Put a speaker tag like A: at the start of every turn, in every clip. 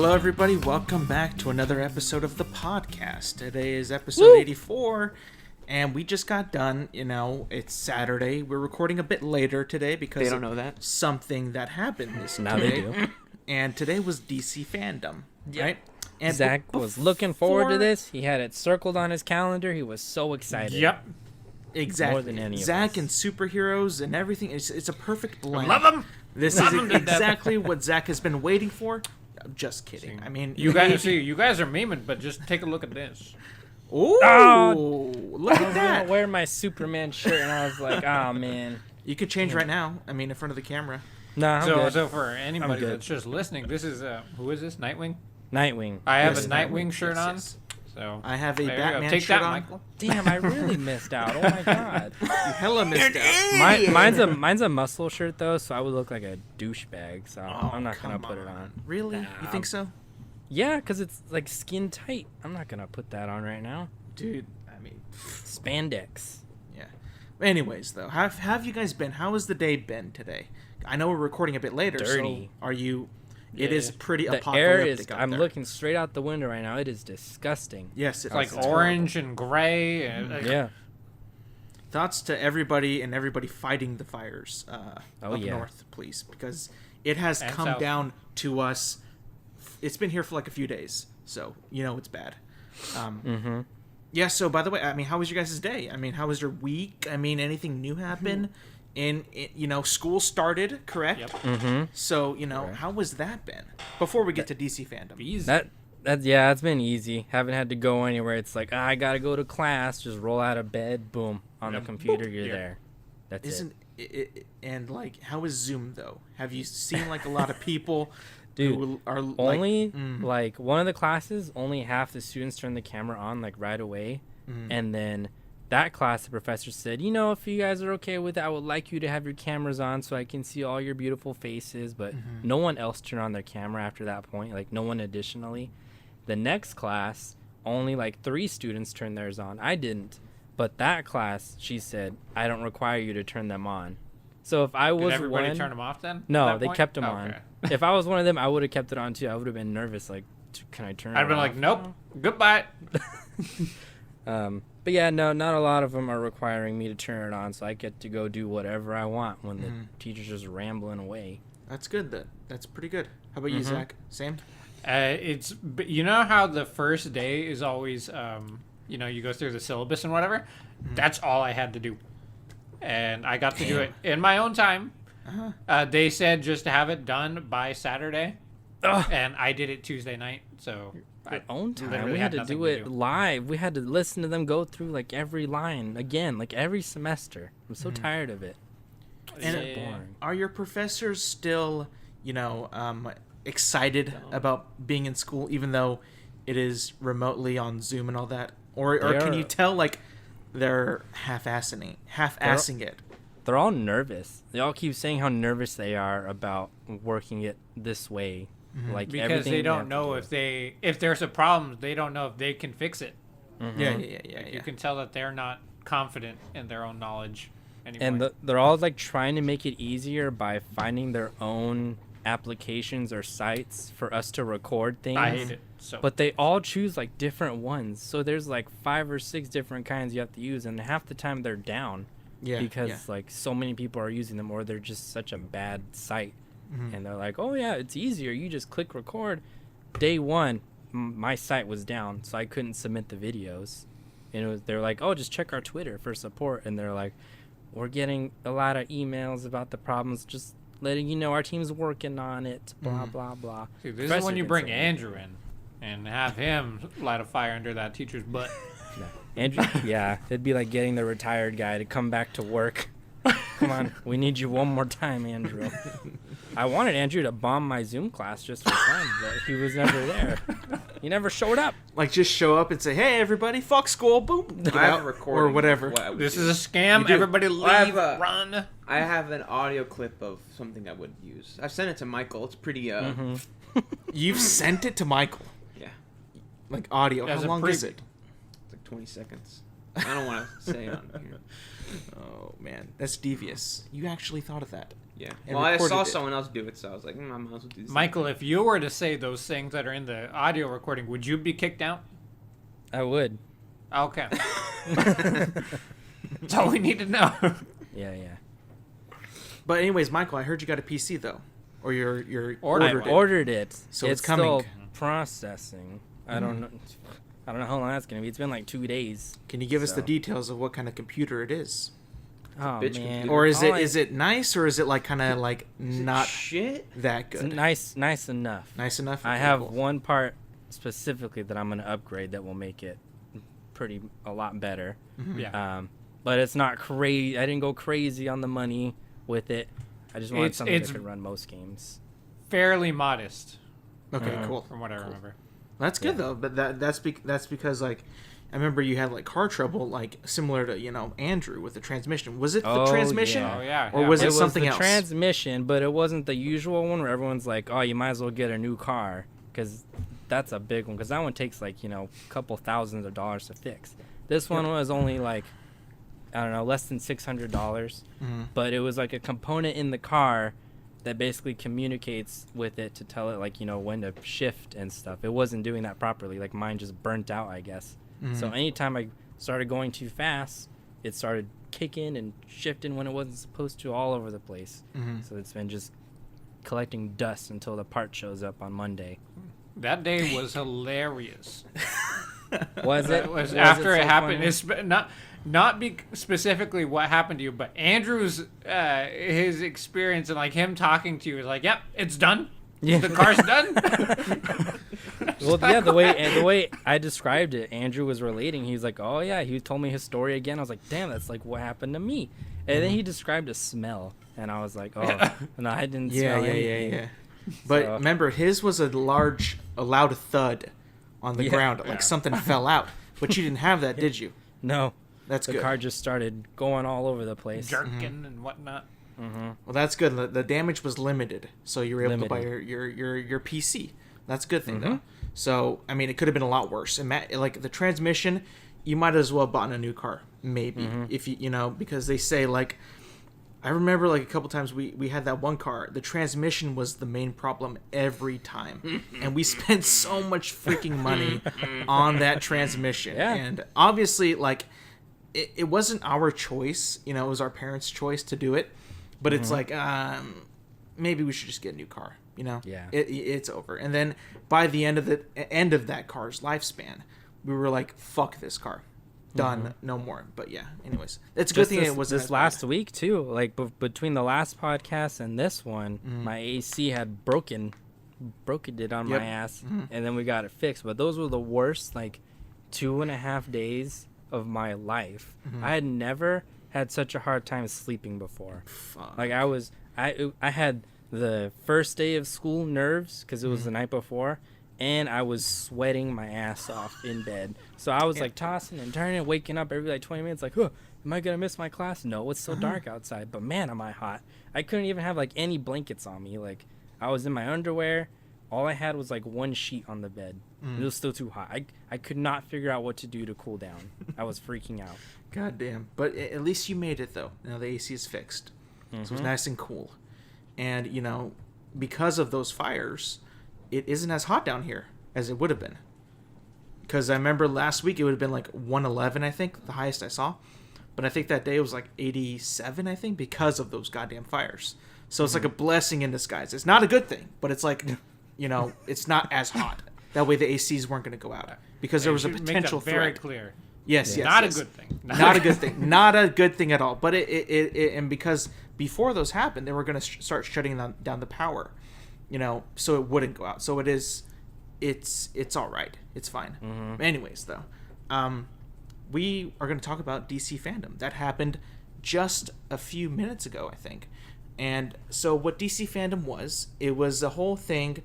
A: Hello, everybody. Welcome back to another episode of the podcast. Today is episode 84, and we just got done. You know, it's Saturday. We're recording a bit later today because
B: they don't know that
A: something that happened this
C: now
A: today.
C: They do.
A: And today was DC FanDome, right? And
C: Zack was looking forward to this. He had it circled on his calendar. He was so excited.
A: Yep. Exactly.
C: More than any of
A: Zack
C: us.
A: and superheroes and everything. It's a perfect blend.
B: love him.
A: This is exactly what Zack has been waiting for. I'm just kidding. I mean,
D: You guys are memeing, but just take a look at this.
A: Ooh,
C: Oh.
A: look
C: I
A: at
C: was
A: that.
C: gonna wear my Superman shirt, and I was like, "Oh man."
A: You could change right now. I mean, in front of the camera.
C: No, I'm good.
D: So for anybody
C: good.
D: that's just listening, this is who is this? Nightwing.
C: Nightwing.
D: I have
A: Yes,
D: a Nightwing
A: Nightwing,
D: shirt
A: yes,
D: on.
A: yes.
D: So
A: I have a
D: there you go.
A: Batman
D: Take
A: shirt
D: that,
A: on.
D: Michael.
C: Damn, I really missed out. Oh my god.
A: You hella missed out.
C: Mine's a muscle shirt though, so I would look like a douchebag. So I'm not gonna put it on.
A: Really? You think so?
C: Yeah, because it's like skin tight. I'm not gonna put that on right now.
A: Dude, I mean,
C: Spandex.
A: yeah. Anyways, though, how have you guys been? How has the day been today? I know we're recording a bit later,
C: Dirty.
A: so are you... It is pretty
C: The
A: apocalyptic
C: air is.
A: out
C: I'm
A: there.
C: looking straight out the window right now. It is disgusting.
A: Yes,
D: It's like
A: it's
D: orange and gray. And,
C: Yeah.
A: Thoughts to everybody and everybody fighting the fires
C: Oh,
A: up
C: yeah.
A: north, please, because it has
D: And
A: come
D: south.
A: down to us. It's been here for like a few days, so you know it's bad.
C: Mm-hmm.
A: Yeah. So, by the way, I mean, how was your guys' day? I mean, how was your week? I mean, anything new happen? School started, correct?
D: Yep.
C: Mm-hmm.
A: So,
C: Correct.
A: how was that been? Before we get to DC FanDome.
D: Easy.
C: That's been easy. Haven't had to go anywhere. It's like I gotta go to class. Just roll out of bed. Boom on the
D: Yep.
C: computer.
D: Boop.
C: You're
D: Yeah.
C: there. That's
A: Isn't it? And like, how is Zoom though? Have you seen like a lot of people
C: Dude,
A: who are
C: only
A: like,
C: like one of the classes. Only half the students turn the camera on like right away, and then that class the professor said, if you guys are okay with it, I would like you to have your cameras on so I can see all your beautiful faces. But no one else turned on their camera after that point. Like no one additionally. The next class, only like 3 students turned theirs on. I didn't. But that class, she said, I don't require you to turn them on. So if I
D: Did
C: was
D: everybody
C: one,
D: turn them off then? at
C: no,
D: that
C: they
D: point?
C: kept them
D: Okay.
C: on. If I was one of them, I would have kept it on too. I would have been nervous. Like, can I turn it
D: I'd been
C: off?
D: like, nope, goodbye.
C: But yeah, no, not a lot of them are requiring me to turn it on, so I get to go do whatever I want when the teacher's just rambling away.
A: That's good. That's pretty good. How about you, Zach? Same.
D: You know how the first day is always, you go through the syllabus and whatever? That's all I had to do. And I got to do it in my own time. They said just to have it done by Saturday. And I did it Tuesday night, so...
C: Own time.
D: literally
C: We had to
D: nothing
C: do it live. We had to listen to them go through like every line again, like every semester. I'm so tired of it.
A: And
C: so boring.
A: are your professors still, excited about being in school, even though it is remotely on Zoom and all that? Or can you tell like they're half-assing it?
C: They're all nervous. They all keep saying how nervous they are about working it this way. Like
D: Because
C: everything
D: they don't
C: have to
D: know
C: do.
D: if there's a problem, they don't know if they can fix it.
A: Yeah.
D: You can tell that they're not confident in their own knowledge anymore.
C: And they're all like trying to make it easier by finding their own applications or sites for us to record things.
D: I hate it. So
C: But they all choose like different ones. So there's like 5 or 6 different kinds you have to use, and half the time they're down. Because like so many people are using them, or they're just such a bad site. And they're like, oh yeah, it's easier. You just click record. Day 1, my site was down, so I couldn't submit the videos. And they're like, oh, just check our Twitter for support. And they're like, we're getting a lot of emails about the problems. Just letting you know our team's working on it. Blah blah blah.
D: See, this is when you bring Andrew in and have him light a fire under that teacher's butt.
C: No. Andrew, yeah, it'd be like getting the retired guy to come back to work. Come on, we need you one more time, Andrew. I wanted Andrew to bomb my Zoom class just for fun, but he was never there. He never showed up.
A: Like just show up and say, "Hey, everybody, fuck school, boom," get
B: I have
A: out,
B: a recording
A: or whatever.
B: of what I would
D: This
B: do.
D: is a scam.
A: You do.
D: Everybody leave,
B: I have a-
D: run.
B: I have an audio clip of something I would use. I've sent it to Michael. It's pretty
A: You've sent it to Michael,
B: yeah.
A: like audio.
D: As
A: How
D: a
A: long is
D: preview.
A: it?
B: It's like 20 seconds. I don't want to say it on here.
A: Oh man, that's devious. You actually thought of that.
B: Yeah.
A: and
B: Well, I saw
A: recorded it.
B: someone else do it, so I was like, I might as well do this.
D: Michael, if you were to say those things that are in the audio recording, would you be kicked out?
C: I would.
D: Okay. That's all we need to know.
C: Yeah.
A: But anyways, Michael, I heard you got a PC though, or you're
C: I
A: ordered it.
C: ordered it.
A: So it's coming.
C: Still processing. I don't know how long that's gonna be. It's been like 2 days.
A: Can you give us the details of what kind of computer it is?
C: Oh
B: bitch
C: man.
B: computer.
A: Or is it nice, or is it like kind of like not
B: shit?
A: that
C: It's
A: good?
C: nice enough.
A: Nice enough.
C: I
A: Okay,
C: have
A: cool.
C: one part specifically that I'm gonna upgrade that will make it a lot better.
D: Yeah.
C: But it's not crazy. I didn't go crazy on the money with it. I just wanted
D: It's-
C: something
D: it's-
C: that could run most games.
D: Fairly modest,
A: Okay, cool.
D: from what I remember.
A: That's good though. But that's because like I remember you had like car trouble, like similar to Andrew with the transmission. Was it the
C: Oh,
A: transmission?
C: yeah.
D: Oh, yeah.
A: Or
D: yeah.
A: was
C: It
A: it
C: was
A: something
C: the
A: else?
C: transmission, but it wasn't the usual one where everyone's like, "Oh, you might as well get a new car," because that's a big one. Because that one takes like a couple thousands of dollars to fix. This one was only like, I don't know, less than $600. But it was like a component in the car that basically communicates with it to tell it like when to shift and stuff. It wasn't doing that properly. Like mine just burnt out, I guess. So anytime I started going too fast, it started kicking and shifting when it wasn't supposed to, all over the place. So it's been just collecting dust until the part shows up on Monday.
D: That day was hilarious.
C: Was it?
D: Was
C: Was
D: after
C: so
D: it happened.
C: funny?
D: It's not specifically what happened to you, but Andrew's his experience and like him talking to you is like, "Yep, it's done.
C: Yeah.
D: The car's done."
C: Well, yeah, the way I described it, Andrew was relating. He was like, "Oh yeah," he told me his story again. I was like, "Damn, that's like what happened to me." And then he described a smell, and I was like, "Oh, no, I didn't smell anything."
A: Yeah. But
C: So-
A: remember, his was a loud thud on the ground, like something fell out. But you didn't have that, did you?
C: No,
A: That's
C: the
A: good.
C: car just started going all over the place.
D: Jerking and whatnot.
A: Well, that's good. The damage was limited, so you were able to buy
C: Limited.
A: your PC. That's a good thing, though. So, I mean, it could have been a lot worse. Like the transmission, you might as well have bought a new car, maybe, if because they say like, I remember like a couple times we had that one car. The transmission was the main problem every time, and we spent so much freaking money on that transmission.
C: Yeah.
A: And obviously, like, it wasn't our choice. It was our parents' choice to do it. But it's like, maybe we should just get a new car.
C: Yeah.
A: It's over. And then by the end of that car's lifespan, we were like, fuck this car, done, no more. But yeah, anyways, it's a good
C: Just
A: thing
C: this,
A: it wasn't
C: this
A: as
C: last
A: bad.
C: week too. Like between the last podcast and this one, my AC had broken it on
A: Yep.
C: my ass, and then we got it fixed. But those were the worst 2.5 days of my life. I had never had such a hard time sleeping before.
A: Fuck.
C: Like I had the first day of school nerves because it was the night before, and I was sweating my ass off in bed. So I was like tossing and turning, waking up every 20 minutes, like, huh, am I gonna miss my class? No, it's so dark outside. But man, am I hot! I couldn't even have any blankets on me. Like I was in my underwear. All I had was one sheet on the bed. It was still too hot. I could not figure out what to do to cool down. I was freaking out.
A: God damn. But at least you made it, though. Now the AC is fixed. So it's nice and cool. And, because of those fires, it isn't as hot down here as it would have been. Because I remember last week it would have been 111, I think, the highest I saw. But I think that day it was 87, I think, because of those goddamn fires. So it's like a blessing in disguise. It's not a good thing, but it's it's not as hot. That way the ACs weren't going to go out. Because there was a
D: You should
A: potential
D: make that very
A: threat.
D: clear.
A: Yes, yes.
D: Not
A: yes.
D: a good thing.
A: Not a good thing. Not a good thing at all. But it and because before those happened, they were going to start shutting down the power, so it wouldn't go out. So it's all right. It's fine. Anyways, though, we are going to talk about DC fandom. That happened just a few minutes ago, I think. And so what DC fandom was, it was a whole thing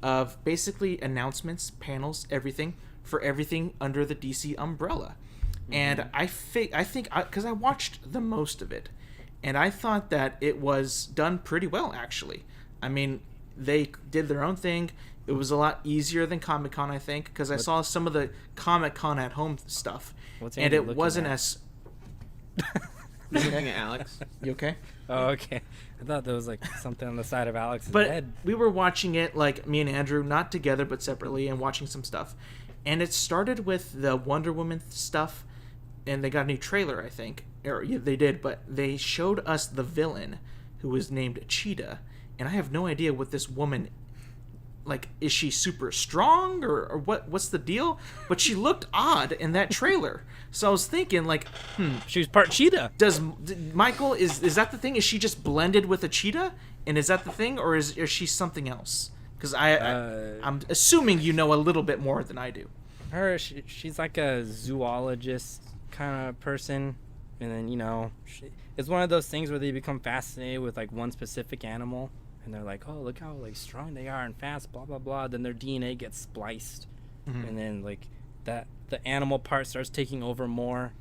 A: of basically announcements, panels, everything for everything under the DC umbrella. And I think because I watched the most of it, and I thought that it was done pretty well, actually. I mean, they did their own thing. It was a lot easier than Comic-Con, I think, because I saw some of the Comic-Con at home stuff,
C: What's
A: and
C: Andy
A: it
C: looking
A: wasn't
C: at?
A: as
B: Just looking at Alex.
A: You okay?
C: Oh, okay. I thought there was like something on the side of Alex's
A: But
C: head.
A: we were watching it, like me and Andrew, not together but separately, and watching some stuff. And it started with the Wonder Woman stuff, and they got a new trailer, I think. Or yeah, they did, but they showed us the villain, who was named Cheetah. And I have no idea what this woman, like, is she super strong or what's the deal? But she looked odd in that trailer. So I was thinking, like,
C: She was part cheetah.
A: Michael, is that the thing? Is she just blended with a cheetah? And is that the thing, or is she something else? Because I'm assuming you know a little bit more than I do.
C: She's like a zoologist kind of person, and then it's one of those things where they become fascinated with like one specific animal, and they're like, oh, look how like strong they are and fast, blah blah blah. Then their DNA gets spliced, and then like that the animal part starts taking over more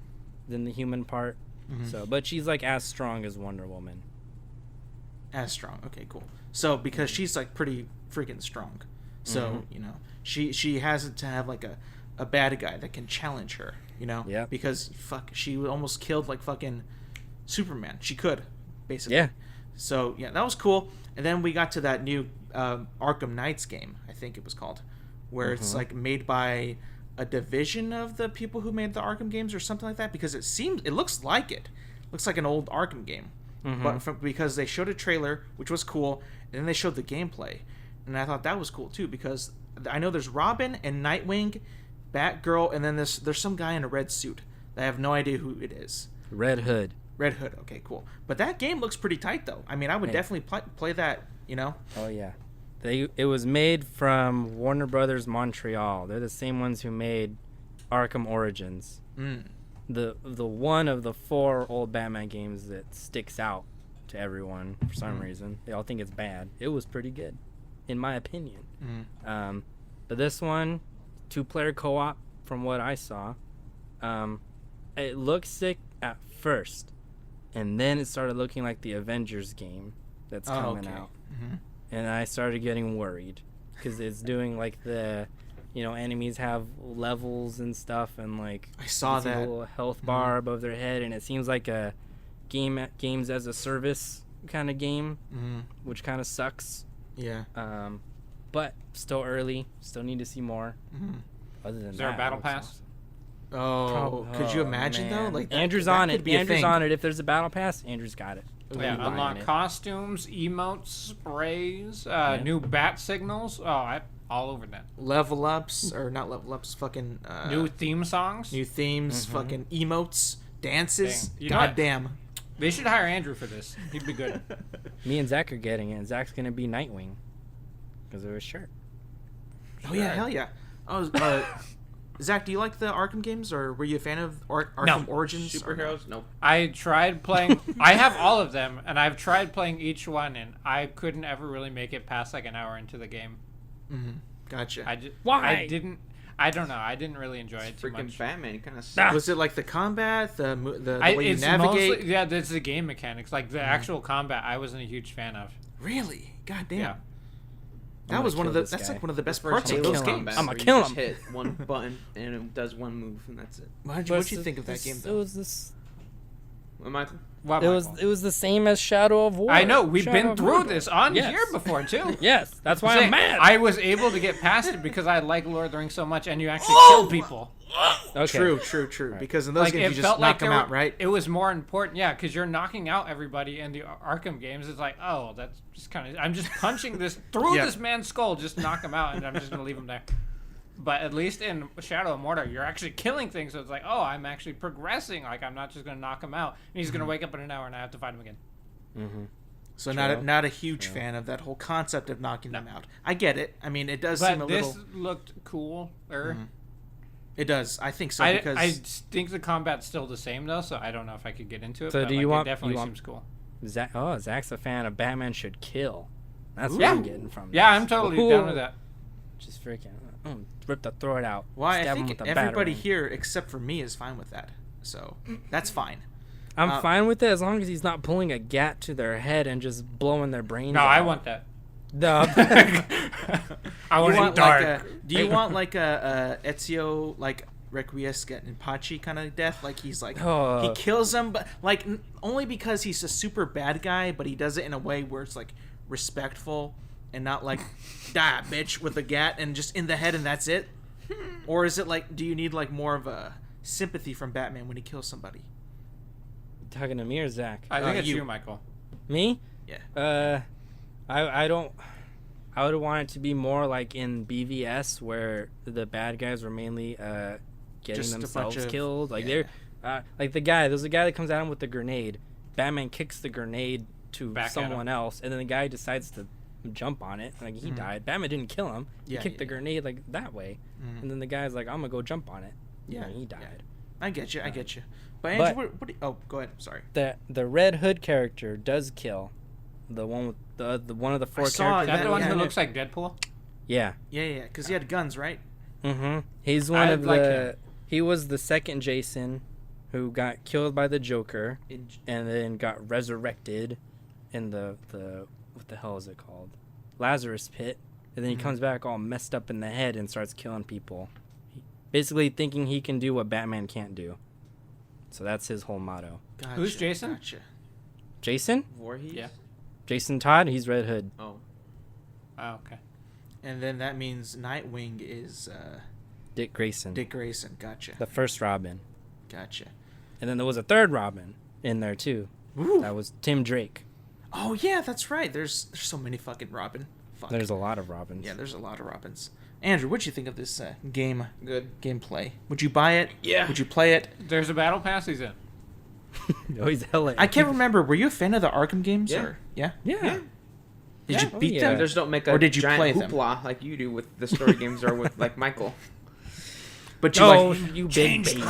C: than the human part. So, but she's like as strong as Wonder Woman. As
A: strong, okay, cool. So because she's like pretty freaking strong, so she has to have like a bad guy that can challenge her,
C: Yeah.
A: Because she almost killed like fucking Superman. She could, basically.
C: Yeah.
A: So yeah, that was cool. And then we got to that new Arkham Knights game, I think it was called, where it's like made by a division of the people who made the Arkham games or something like that. Because it looks like an old Arkham game. But because they showed a trailer, which was cool, and then they showed the gameplay, and I thought that was cool too, because I know there's Robin and Nightwing, Batgirl, and then there's some guy in a red suit. I have no idea who it is.
C: Red Hood.
A: Okay, cool. But that game looks pretty tight, though. I mean, I would definitely play that.
C: Oh yeah, it was made from Warner Brothers Montreal. They're the same ones who made Arkham Origins. The one of the 4 old Batman games that sticks out to everyone for some reason. They all think it's bad. It was pretty good, in my opinion. But this one, 2-player co-op, from what I saw, it looked sick at first, and then it started looking like the Avengers game that's coming out, and I started getting worried because it's doing like the enemies have levels and stuff, and like
A: I saw that
C: a little health bar above their head, and it seems like a games as a service kind of game, which kind of sucks.
A: Yeah.
C: But still early. Still need to see more. Other than
D: is there a battle pass?
A: Awesome. Could you imagine though? Like
C: Andrew's on it. Andrew's on it. If there's a battle pass, Andrew's got it.
D: Yeah, unlock costumes, emotes, sprays, new bat signals. Oh, all over that.
A: Level ups, or not level ups, fucking
D: new theme songs,
A: new themes, fucking emotes, dances.
D: Dang.
A: God damn.
D: They should hire Andrew for this. He'd be good.
C: Me and Zack are getting it, and Zack's gonna be Nightwing because of his shirt.
A: Oh yeah, hell yeah. Oh, Zack, do you like the Arkham games, or were you a fan of Arkham Origins?
B: Superheroes? Nope.
D: I tried playing. I have all of them, and I've tried playing each one, and I couldn't ever really make it past like an hour into the game.
A: Gotcha.
C: Why?
D: I don't know. I didn't really enjoy it too much.
B: Freaking Batman kind of sucks.
A: Was it like the combat, the way you navigate?
D: Mostly, it's the game mechanics. Like the actual combat, I wasn't a huge fan of.
A: Really? God damn.
D: Yeah.
A: That was one of the. That's like one of the best parts of those games.
C: I'm gonna kill him.
B: Hit one button and it does one move and that's it.
A: What'd you think of that game?
C: It was this.
B: What, Michael?
C: It was the same as Shadow of War.
D: I know we've been through this on here before too.
C: Yes, that's why I'm mad.
D: I was able to get past it because I like Lord of the Rings so much, and you actually kill people.
A: Okay. True. Right. Because in those games you just knock them out, right?
D: It was more important, because you're knocking out everybody in the Arkham games. It's like, oh, that's just kind of. I'm just punching this through this man's skull, just knock him out, and I'm just gonna leave him there. But at least in Shadow of Mordor, you're actually killing things, so it's like, oh, I'm actually progressing. Like, I'm not just going to knock him out. And he's going to wake up in an hour and I have to fight him again.
A: So not a huge fan of that whole concept of knocking them out. I get it. I mean, it does seem a little...
D: But this looked cooler.
A: It does. I think so, because...
D: I think the combat's still the same, though, so I don't know if I could get into it.
C: So
D: but
C: it
D: definitely seems cool.
C: Zach's a fan of Batman Should Kill. That's what I'm getting from this.
D: Yeah, I'm totally down with that.
C: Just freaking... rip the throat out.
A: Well, I think everybody here except for me is fine with that. So that's fine.
C: I'm fine with it as long as he's not pulling a gat to their head and just blowing their brains out.
D: No, I want that.
C: No.
D: I want it dark.
A: Do you want like a Ezio like Requiescat and Pachi kind of death. Like he's like
C: Oh.
A: he kills him, but like only because he's a super bad guy, but he does it in a way where it's like respectful and not like die bitch with a gat and just in the head and that's it. Or is it like, do you need like more of a sympathy from Batman when he kills somebody?
C: Talking to me or Zach?
D: I think it's
A: you.
D: you, Michael.
C: Me?
A: Yeah.
C: I don't. I would want it to be more like in BVS where the bad guys were mainly getting
A: Just a
C: themselves
A: bunch of-
C: killed. Like
A: yeah.
C: they're like the guy. There's a guy that comes at him with the grenade. Batman kicks the grenade to
D: Back at
C: someone
D: him.
C: else, and then the guy decides to jump on it. Like he died. Batman didn't kill him.
A: Yeah,
C: he kicked the
A: yeah.
C: grenade like that way, and then the guy's like, "I'm gonna go jump on it."
A: Yeah,
C: and he died.
A: I get you. But Andrew,
C: But-
A: what do you, oh, go ahead. Sorry.
C: The Red Hood character does kill the one with the one of the four
A: saw
C: characters.
D: Is that the one
A: yeah.
D: who looks like Deadpool?
C: Yeah.
A: Yeah, because he had guns, right?
C: Mm-hmm. He's one
D: I
C: of
D: like
C: the.
D: him.
C: He was the second Jason, who got killed by the Joker,
A: In,
C: and then got resurrected, in the what the hell is it called, Lazarus Pit, and then he comes back all messed up in the head and starts killing people, basically thinking he can do what Batman can't do. So that's his whole motto.
A: gotcha,
D: Who's Jason?
A: Gotcha.
C: Jason,
B: Voorhees?
D: Yeah.
C: Jason Todd, he's Red Hood.
B: Oh.
D: Oh, okay.
A: And then that means Nightwing is
C: Dick Grayson,
A: Dick Grayson. Gotcha.
C: the first Robin,
A: Gotcha.
C: and then there was a third Robin in there too.
A: Ooh.
C: That was Tim Drake.
A: Oh yeah, that's right. There's so many fucking Robin. Fuck.
C: There's a lot of Robins.
A: Yeah, there's a lot of Robins. Andrew, what'd you think of this
B: Good.
A: gameplay? Would you buy it?
B: Yeah.
A: Would you play it?
D: There's a battle pass he's in.
C: Oh, he's hella.
A: I can't remember. Were you a fan of the Arkham games?
B: Yeah.
A: Or yeah?
C: Yeah.
A: Did you
C: Oh,
A: beat
C: yeah.
A: them?
B: Just don't make a
A: Or did you
B: giant
A: play them?
B: hoopla like you do with the story games or with like Michael.
A: But you
C: Oh,
A: like.
C: you big baby.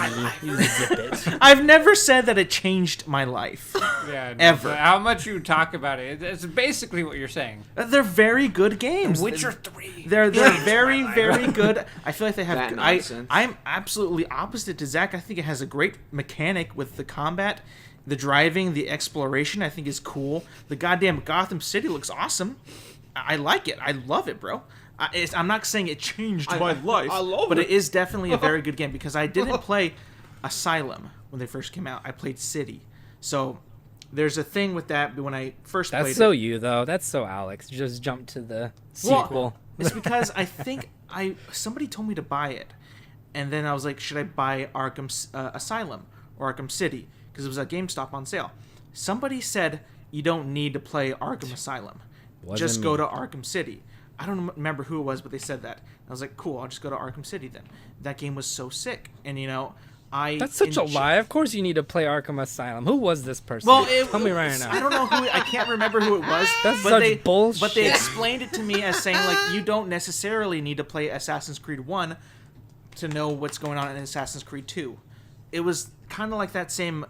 C: You zip it.
A: I've never said that it changed my life.
D: Yeah.
A: Ever.
D: but how much you talk about it, it's basically what you're saying.
A: They're very good games.
D: Witcher 3.
A: They're very very good. I feel like they have.
B: That nonsense.
A: I'm absolutely opposite to Zach. I think it has a great mechanic with the combat, the driving, the exploration. I think is cool. The goddamn Gotham City looks awesome. I like it. I love it, bro. I'm not saying it changed my life,
B: I love
A: but
B: it.
A: it is definitely a very good game because I didn't play Asylum when they first came out. I played City, so there's a thing with that. When I first
C: That's
A: played
C: so
A: it,
C: you though. That's so Alex. Just jump to the
A: Well,
C: sequel.
A: it's because I think somebody told me to buy it, and then I was like, should I buy Arkham Asylum or Arkham City because it was at GameStop on sale. Somebody said you don't need to play Arkham Asylum,
C: Wasn't
A: just
C: me.
A: go to Arkham City. I don't remember who it was, but they said that. I was like, cool, I'll just go to Arkham City then. That game was so sick, and
C: That's such a lie. Of course you need to play Arkham Asylum. Who was this person?
A: Well,
C: Tell me right now.
A: I don't know who. I can't remember who it was.
C: That's
A: but
C: such
A: they,
C: bullshit.
A: But they explained it to me as saying like you don't necessarily need to play Assassin's Creed 1 to know what's going on in Assassin's Creed 2. It was kind of like that same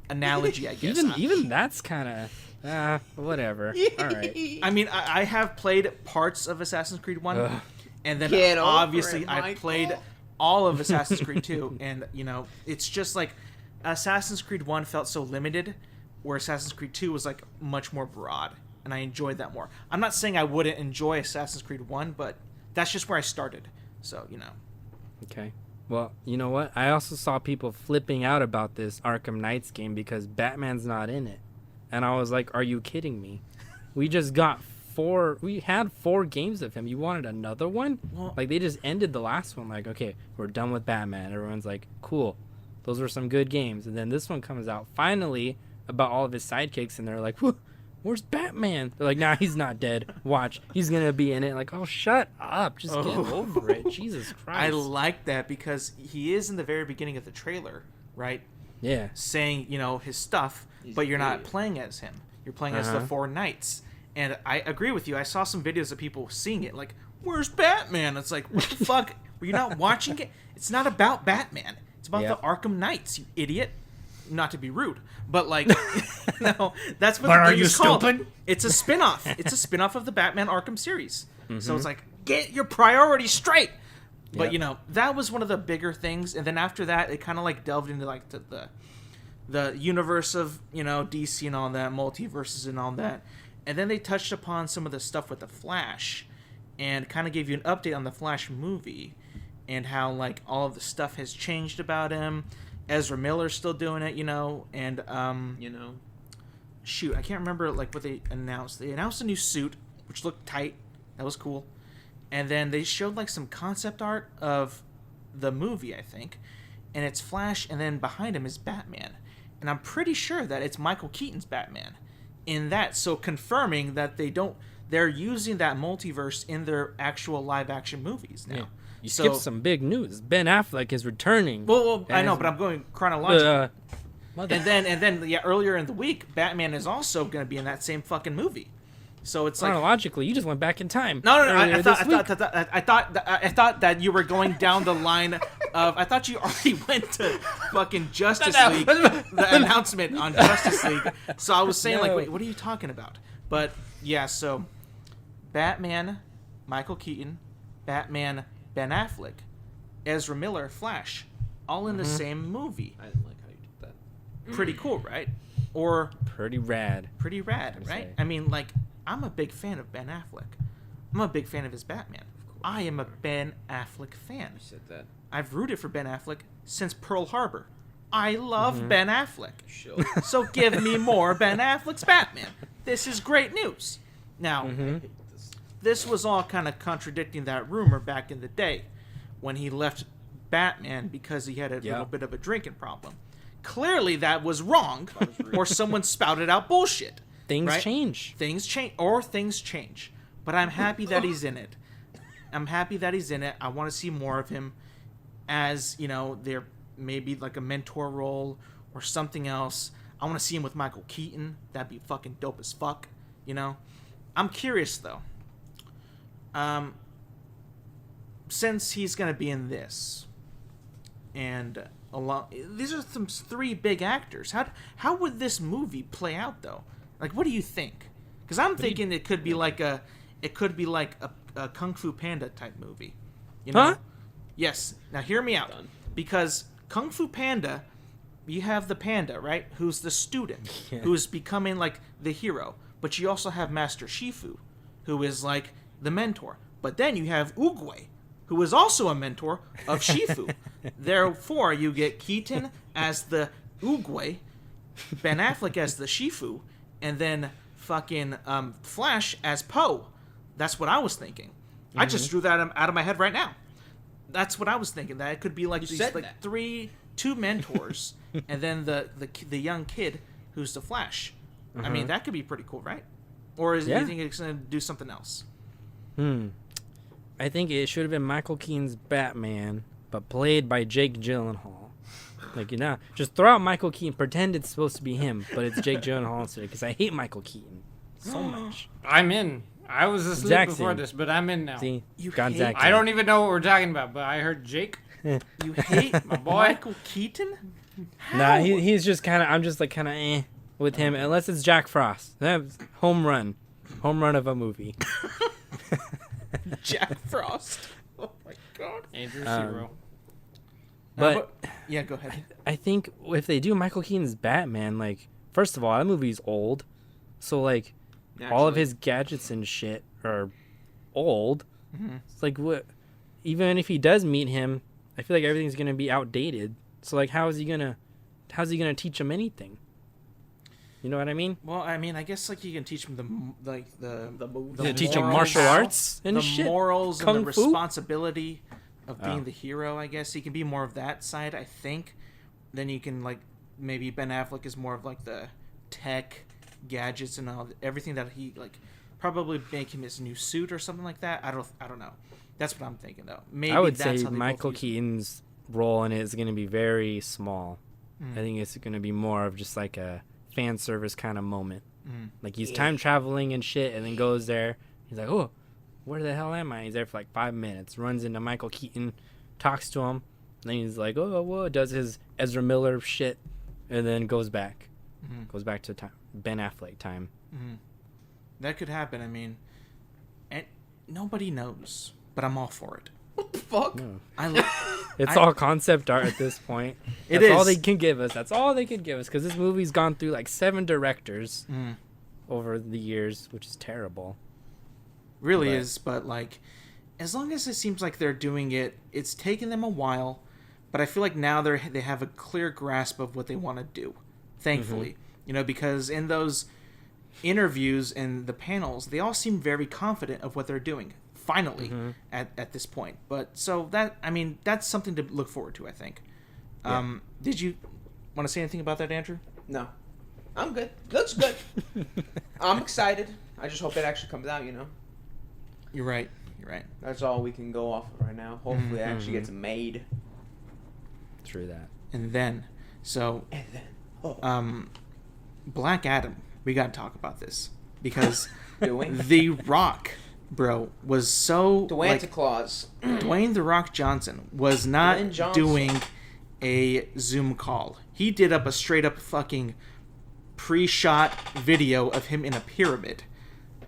A: analogy, I guess.
C: Even that's kind of whatever. All right.
A: I mean, I have played parts of Assassin's Creed 1,
C: Ugh.
A: and then
B: Get over
A: obviously
B: it,
A: I've
B: Michael.
A: played all of Assassin's Creed 2, and it's just like Assassin's Creed 1 felt so limited, where Assassin's Creed 2 was like much more broad, and I enjoyed that more. I'm not saying I wouldn't enjoy Assassin's Creed 1, but that's just where I started. So,
C: Okay. Well, you know what? I also saw people flipping out about this Arkham Knights game because Batman's not in it. And I was like, are you kidding me? We just got we had 4 games of him. You wanted another one?
A: Well-
C: Like, they just ended the last one. Like, okay, we're done with Batman. Everyone's like, cool. Those were some good games. And then this one comes out finally about all of his sidekicks. And they're like, where's Batman? They're like, nah, he's not dead. Watch. He's going to be in it. Like, oh, shut up. Just get over it. Jesus Christ.
A: I like that because he is in the very beginning of the trailer, right?
C: Yeah.
A: Saying, his stuff, but you're not playing as him. You're playing as the 4 knights. And I agree with you. I saw some videos of people seeing it like, where's Batman? It's like, what the fuck? Were you not watching it? It's not about Batman. It's about the Arkham Knights, you idiot. Not to be rude, but like, no, that's what
D: But
A: the
D: are
A: game
D: you
A: is called.
D: stupid?
A: It's a spin-off. It's a spin-off of the Batman Arkham series. So it's like, get your priorities straight. But that was one of the bigger things. And then after that, it kind of like delved into like the universe of DC and all that, multiverses and all that. And then they touched upon some of the stuff with the Flash, and kind of gave you an update on the Flash movie. and how like all of the stuff has changed about him. Ezra Miller's still doing it, and shoot, I can't remember like what they announced. They announced a new suit, which looked tight. That was cool. And then they showed like some concept art of the movie, I think, and it's Flash, and then behind him is Batman, and I'm pretty sure that it's Michael Keaton's Batman in that. So confirming that they're using that multiverse in their actual live action movies now.
C: Yeah. You skipped some big news. Ben Affleck is returning.
A: Well, I know, but I'm going chronologically. And then, earlier in the week, Batman is also going to be in that same fucking movie. So it's
C: chronologically, you just went back in time.
A: No. I thought that you were going down the line of. I thought you already went to fucking Justice League, the announcement on Justice League. So I was saying, wait, what are you talking about? But yeah, so Batman, Michael Keaton, Batman, Ben Affleck, Ezra Miller, Flash, all in the same movie.
B: I didn't like how you did that.
A: Pretty cool, right? Or
C: pretty rad,
A: right?
C: Say.
A: I mean, like, I'm a big fan of Ben Affleck. I'm a big fan of his Batman. I am a Ben Affleck fan.
B: You said that.
A: I've rooted for Ben Affleck since Pearl Harbor. I love Ben Affleck.
B: Sure.
A: So give me more Ben Affleck's Batman. This is great news. Now, this was all kind of contradicting that rumor back in the day when he left Batman because he had a little bit of a drinking problem. Clearly that was wrong, or someone spouted out bullshit.
C: Things
A: right?
C: change.
A: Things change. But I'm happy that he's in it. I want to see more of him as, there maybe like a mentor role or something else. I want to see him with Michael Keaton. That'd be fucking dope as fuck, I'm curious, though. Since he's going to be in this, and these are some 3 big actors. How would this movie play out, though? Like, what do you think? Because I'm thinking it could be like a Kung Fu Panda type movie.
C: Huh?
A: Yes. Now hear me out. Because Kung Fu Panda, you have the panda, right? Who's the student, who's becoming like the hero. But you also have Master Shifu, who is like the mentor. But then you have Oogway, who is also a mentor of Shifu. Therefore, you get Keaton as the Oogway, Ben Affleck as the Shifu, and then fucking Flash as Poe. That's what I was thinking. I just drew that out of my head right now. That's what I was thinking. That it could be like these like 2 mentors, and then the young kid who's the Flash. I mean, that could be pretty cool, right? Or do you think it's going to do something else?
C: I think it should have been Michael Keaton's Batman, but played by Jake Gyllenhaal. Like, just throw out Michael Keaton, pretend it's supposed to be him, but it's Jake Gyllenhaal instead, because I hate Michael Keaton so much.
D: I'm in. I was asleep
C: Zack's
D: before
C: in.
D: this, but I'm in now.
C: See,
A: You
C: got
A: hate-
C: Zack
D: I
C: in.
D: don't even know what we're talking about, but I heard Jake.
A: You hate
D: My boy.
A: Michael Keaton?
C: Nah, he's just kind of, I'm just like kind of with him, unless it's Jack Frost. That's home run of a movie.
A: Jack Frost. Oh my god.
D: Andrew Zero.
C: But
A: yeah, go ahead.
C: I think if they do Michael Keaton's Batman, like, first of all, that movie's old, so like all of his gadgets and shit are old. It's like, what? Even if he does meet him, I feel like everything's gonna be outdated. So like, how's he gonna teach him anything? You know what I mean?
A: Well, I mean, I guess like you can teach him
C: Teach him martial arts and
A: the
C: shit.
A: morals
C: Kung
A: and the
C: Fu?
A: responsibility of being the hero. I guess he can be more of that side. I think. Then you can like maybe Ben Affleck is more of like the tech, gadgets, and everything that he like. Probably make him his new suit or something like that. I don't know. That's what I'm thinking though. Maybe
C: I would
A: that's
C: say
A: how they
C: Michael
A: both use it.
C: Keaton's role in it is going to be very small. I think it's going to be more of just like a fan service kind of moment. Like he's time traveling and shit, and then goes there. He's like, "Oh, where the hell am I?" He's there for like 5 minutes. Runs into Michael Keaton, talks to him. Then he's like, "Oh, whoa," does his Ezra Miller shit, and then goes back. Goes back to Ben Affleck time.
A: That could happen. I mean, and nobody knows, but I'm all for it.
B: What the fuck?
C: No.
A: It's
C: all concept art at this point.
A: It
C: That's all
A: is.
C: they can give us. That's all they can give us, because this movie's gone through like 7 directors over the years, which is terrible.
A: Really
C: But-
A: is, but like, as long as it seems like they're doing it, it's taken them a while, but I feel like now they have a clear grasp of what they want to do. Thankfully, because in those interviews and the panels, they all seem very confident of what they're doing. Finally, at this point, but so that's something to look forward to. I think. Yeah. Did you want to say anything about that, Andrew?
B: No, I'm good. Looks good. I'm excited. I just hope it actually comes out.
A: You're right.
B: That's all we can go off of right now. Hopefully, it actually gets made.
C: True that.
A: And then, Black Adam. We got to talk about this because The Rock, bro, was so Dwayne The Rock Johnson was not doing a Zoom call. He did up a straight up fucking pre-shot video of him in a pyramid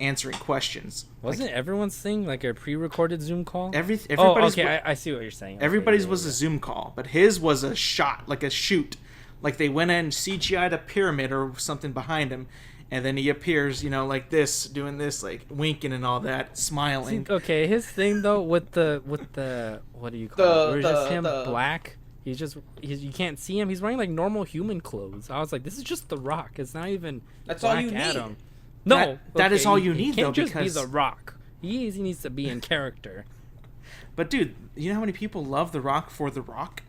A: answering questions.
C: Wasn't everyone's thing like a pre-recorded Zoom call?
A: Everybody's
C: I see what you're saying.
A: Everybody's was a Zoom call, but his was a shot, like a shoot. Like they went in CGI'd a pyramid or something behind him, and then he appears, like this, doing this, like winking and all that, smiling.
C: See, his thing though with the what do you call it? Where it's just him black. You can't see him. He's wearing like normal human clothes. I was like, this is just The Rock. It's not even
B: That's
C: Black
B: all you
C: Adam.
B: need.
C: No,
A: that is all you need,
C: he
A: though,
C: can't just
A: because
C: be The Rock. He needs to be in character.
A: But dude, you know how many people love The Rock for The Rock?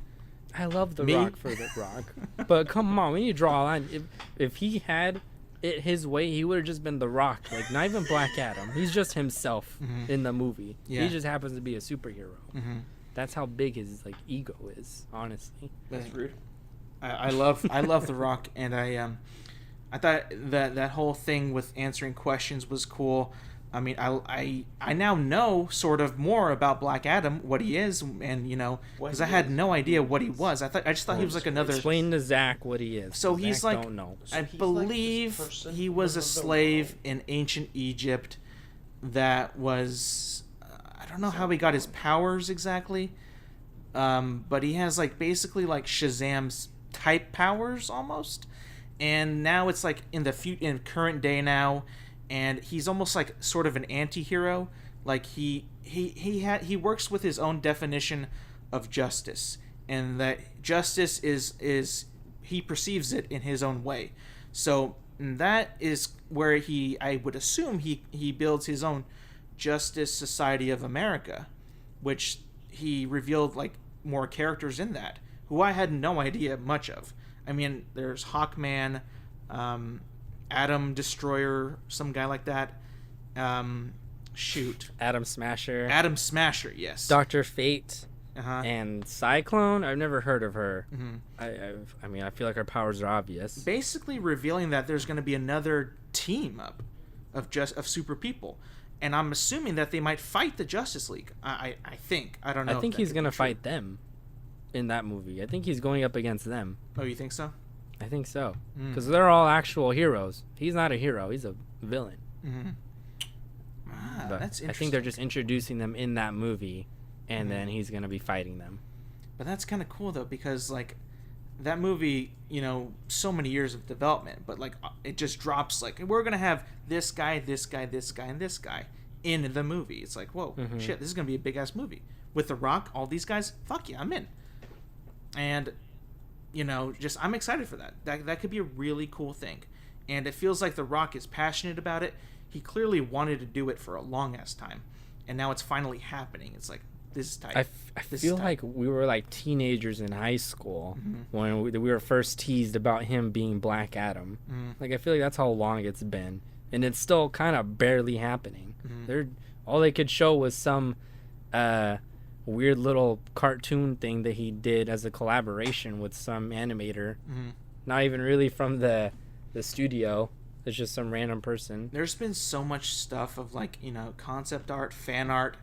C: I love The Rock for The Rock. But come on, we need to draw a line. If he had it his way, he would have just been The Rock. Like, not even Black Adam. He's just himself in the movie. Yeah. He just happens to be a superhero. That's how big his ego is, honestly.
B: That's rude.
A: I love The Rock, and I thought that whole thing with answering questions was cool. I mean, I now know sort of more about Black Adam, what he is, and because I had no idea what he was. I just thought he was like another.
C: Explain to Zack what he is.
A: So he's
C: Zack
A: like,
C: don't know.
A: I believe he was a slave in ancient Egypt. That was, I don't know how he got his powers exactly, but he has like basically like Shazam's type powers almost, and now it's like in current day now. And he's almost like sort of an anti-hero. Like he works with his own definition of justice, and that justice is he perceives it in his own way. So that is where I would assume he builds his own Justice Society of America, which he revealed like more characters in that who I had no idea much of. I mean, there's Hawkman, Atom Destroyer, some guy like that. Atom Smasher, yes.
C: Dr. Fate, and Cyclone. I've never heard of her. I mean, I feel like her powers are obvious.
A: Basically revealing that there's going to be another team up of super people, and I'm assuming that they might fight the Justice League. I think. I don't know.
C: I think he's going to fight them in that movie. I think he's going up against them.
A: Oh, you think so?
C: I think so, because they're all actual heroes. He's not a hero; he's a villain.
A: That's interesting.
C: I think they're just introducing them in that movie, and then he's gonna be fighting them.
A: But that's kind of cool though, because like that movie, so many years of development, but like it just drops. Like we're gonna have this guy, this guy, this guy, and this guy in the movie. It's like, whoa, shit, this is gonna be a big ass movie with The Rock, all these guys. Fuck yeah, I'm in. And I'm excited for that. That could be a really cool thing. And it feels like The Rock is passionate about it. He clearly wanted to do it for a long ass time. And now it's finally happening. It's like, this is tight.
C: I feel like we were like teenagers in high school when we were first teased about him being Black Adam. Like, I feel like that's how long it's been. And it's still kind of barely happening. All they could show was some weird little cartoon thing that he did as a collaboration with some animator, not even really from the studio. It's just some random person.
A: There's been so much stuff of like concept art, fan art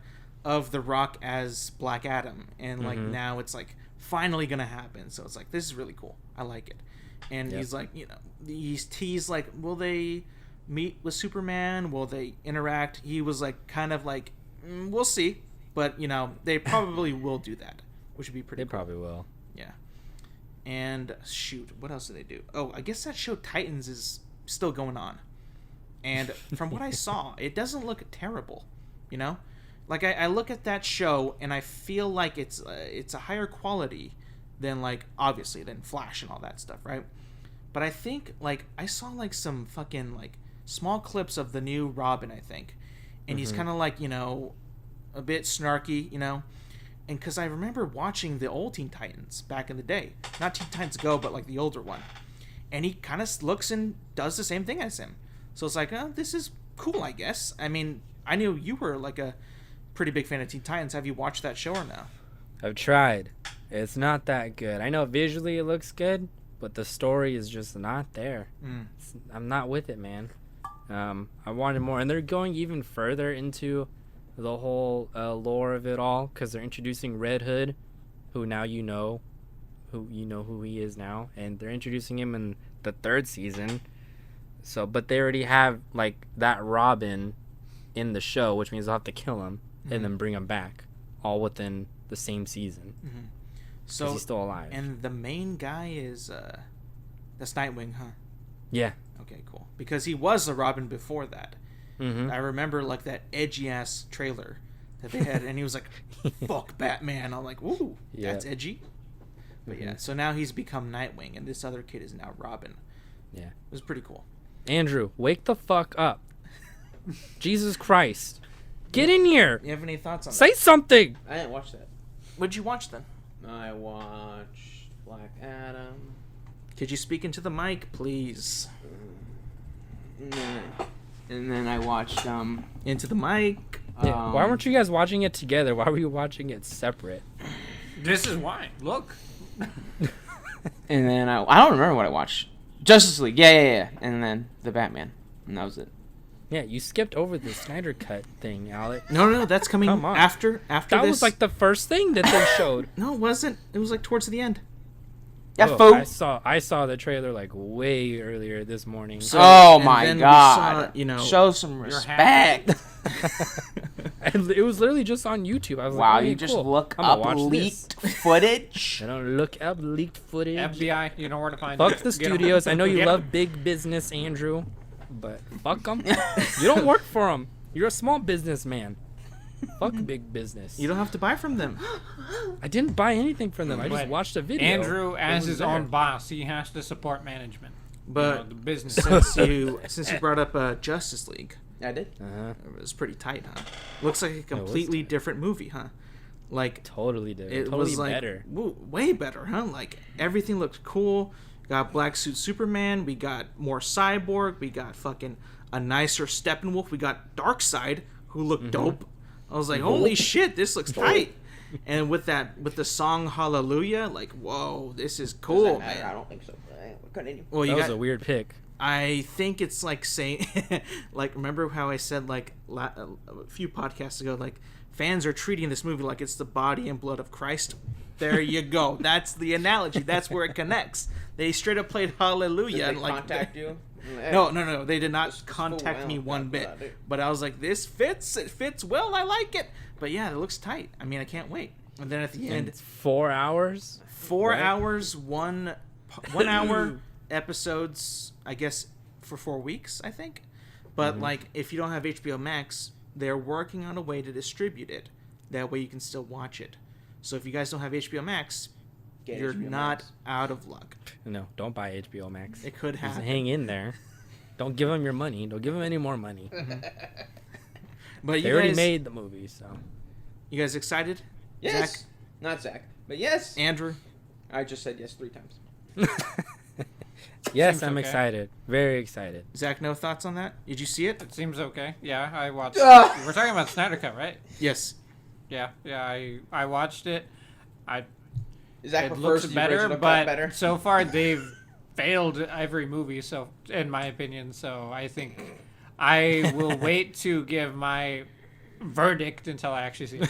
A: of The Rock as Black Adam, and like now it's like finally gonna happen. So it's like, this is really cool. I like it. And he's like, he's teased like, will they meet with Superman? Will they interact? He was like kind of like, we'll see. But, they probably will do that, which would be pretty cool.
C: They probably will.
A: Yeah. And, shoot, what else do they do? Oh, I guess that show Titans is still going on. And from what I saw, it doesn't look terrible, like I look at that show and I feel like it's a higher quality than like obviously than Flash and all that stuff, right? But I think like I saw like some fucking like small clips of the new Robin, I think, and he's kind of like, you know, a bit snarky, you know. And because I remember watching the old Teen Titans back in the day, not Teen Titans Go, but like the older one, and he kind of looks and does the same thing as him. So it's like, oh, this is cool, I guess. I mean, I knew you were like a pretty big fan of Teen Titans. Have you watched that show or no?
C: I've tried. It's not that good. I know visually it looks good, but the story is just not there. I'm not with it, man. I wanted more, and they're going even further into the whole lore of it all, because they're introducing Red Hood, who now you know who he is now, and they're introducing him in the 3rd season. So, but they already have like that Robin in the show, which means they'll have to kill him and then bring him back, all within the same season. So he's still alive.
A: And the main guy is that's Nightwing, huh?
C: Yeah.
A: Okay, cool. Because he was a Robin before that. I remember like that edgy ass trailer that they had, and he was like, "Fuck Batman." I'm like, "Ooh, that's edgy." But yeah, so now he's become Nightwing, and this other kid is now Robin.
C: Yeah,
A: it was pretty cool.
C: Andrew, wake the fuck up! Jesus Christ, get in here!
A: You have any thoughts on that?
C: Say something.
B: I didn't watch that.
A: What'd you watch then?
B: I watched Black Adam.
A: Could you speak into the mic, please?
B: And then I watched
A: into the mic.
C: Yeah, why weren't you guys watching it together? Why were you watching it separate?
D: This is why. Look.
B: And then I don't remember what I watched. Justice League. Yeah. And then the Batman. And that was it.
C: Yeah, you skipped over the Snyder cut thing, Alec.
A: No, that's coming after
C: that
A: this.
C: Was like the first thing that they showed.
A: No, it wasn't. It was like towards the end.
B: Yeah,
C: I saw the trailer like way earlier this morning.
A: So,
B: oh my god!
A: We saw,
B: show some respect.
C: It was literally just on YouTube. I was
B: wow,
C: like,
B: you just look up leaked footage.
C: I don't look up leaked footage.
D: FBI, you know where to find
C: fuck
D: it.
C: The studios. I know you love big business, Andrew, but fuck them. You don't work for them. You're a small businessman. Fuck big business.
A: You don't have to buy from them.
C: I didn't buy anything from them. I just watched a video.
D: Andrew, as his own boss, he has to support management.
A: But
D: the business.
A: since you brought up Justice League,
B: I did.
A: It was pretty tight, huh? Looks like a completely different movie, huh? Like
C: totally different.
A: It
C: totally
A: was like
C: better.
A: Way better, huh? Like everything looked cool. Got Black Suit Superman. We got more Cyborg. We got fucking a nicer Steppenwolf. We got Darkseid, who looked dope. I was like, holy shit, this looks tight. And with the song Hallelujah, like, whoa, this is cool, man.
B: I don't think so. Continue.
A: Well,
C: that was a weird pick.
A: I think it's like saying, like, remember how I said, like, a few podcasts ago, like, fans are treating this movie like it's the body and blood of Christ. There you go. That's the analogy. That's where it connects. They straight up played Hallelujah.
B: Did they
A: and, like,
B: contact you?
A: No. They did not contact me one bit. But I was like, this fits. It fits well. I like it. But yeah, it looks tight. I mean, I can't wait. And then at the end,
C: it's 4 hours.
A: 4 hours, 1 hour episodes. I guess for 4 weeks. I think. But like, if you don't have HBO Max, they're working on a way to distribute it. That way, you can still watch it. So if you guys don't have HBO Max, you're
B: HBO
A: not
B: Max.
A: out of luck.
C: No, don't buy HBO Max.
A: It could happen.
C: Just hang in there. Don't give them your money. Don't give them any more money.
A: But
C: they already made the movie, so.
A: You guys excited?
B: Yes.
A: Zach?
B: Not Zach, but yes.
A: Andrew?
B: I just said yes 3 times.
C: Yes,
D: Seems
C: I'm
D: okay.
C: excited. Very excited.
A: Zach, no thoughts on that? Did you see it?
D: It seems okay. Yeah, I watched.
B: Ah!
D: We're talking about Snyder Cut, right?
A: Yes.
D: Yeah. I watched it.
B: Zach
D: It
B: prefers
D: looks
B: the
D: better,
B: original cut
D: but
B: better.
D: so far they've failed every movie. So, in my opinion, so I think I will wait to give my verdict until I actually see it.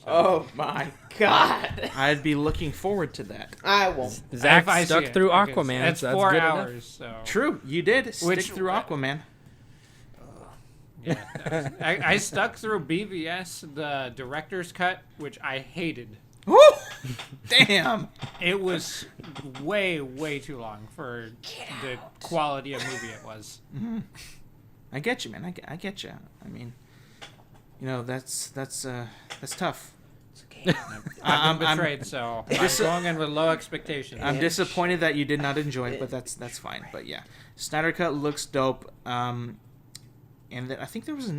B: Oh my god!
A: I'd be looking forward to that.
B: I won't.
C: Zach
D: If I see
C: stuck
D: it.
C: through
D: Okay,
C: Aquaman.
D: That's
C: so that's
D: 4
C: good
D: hours.
C: enough.
D: So
A: True, you did stick
D: Which-
A: through Aquaman.
D: yeah, I stuck through BVS, the director's cut, which I hated.
A: Woo! Damn.
D: It was way too long for the quality of movie it was.
A: I get you, man. I get you. I mean, that's tough.
B: It's okay.
D: I've been betrayed, so I'm going in with low expectations.
A: I'm disappointed that you did not enjoy it, but that's fine. But yeah, Snyder Cut looks dope. And I think there was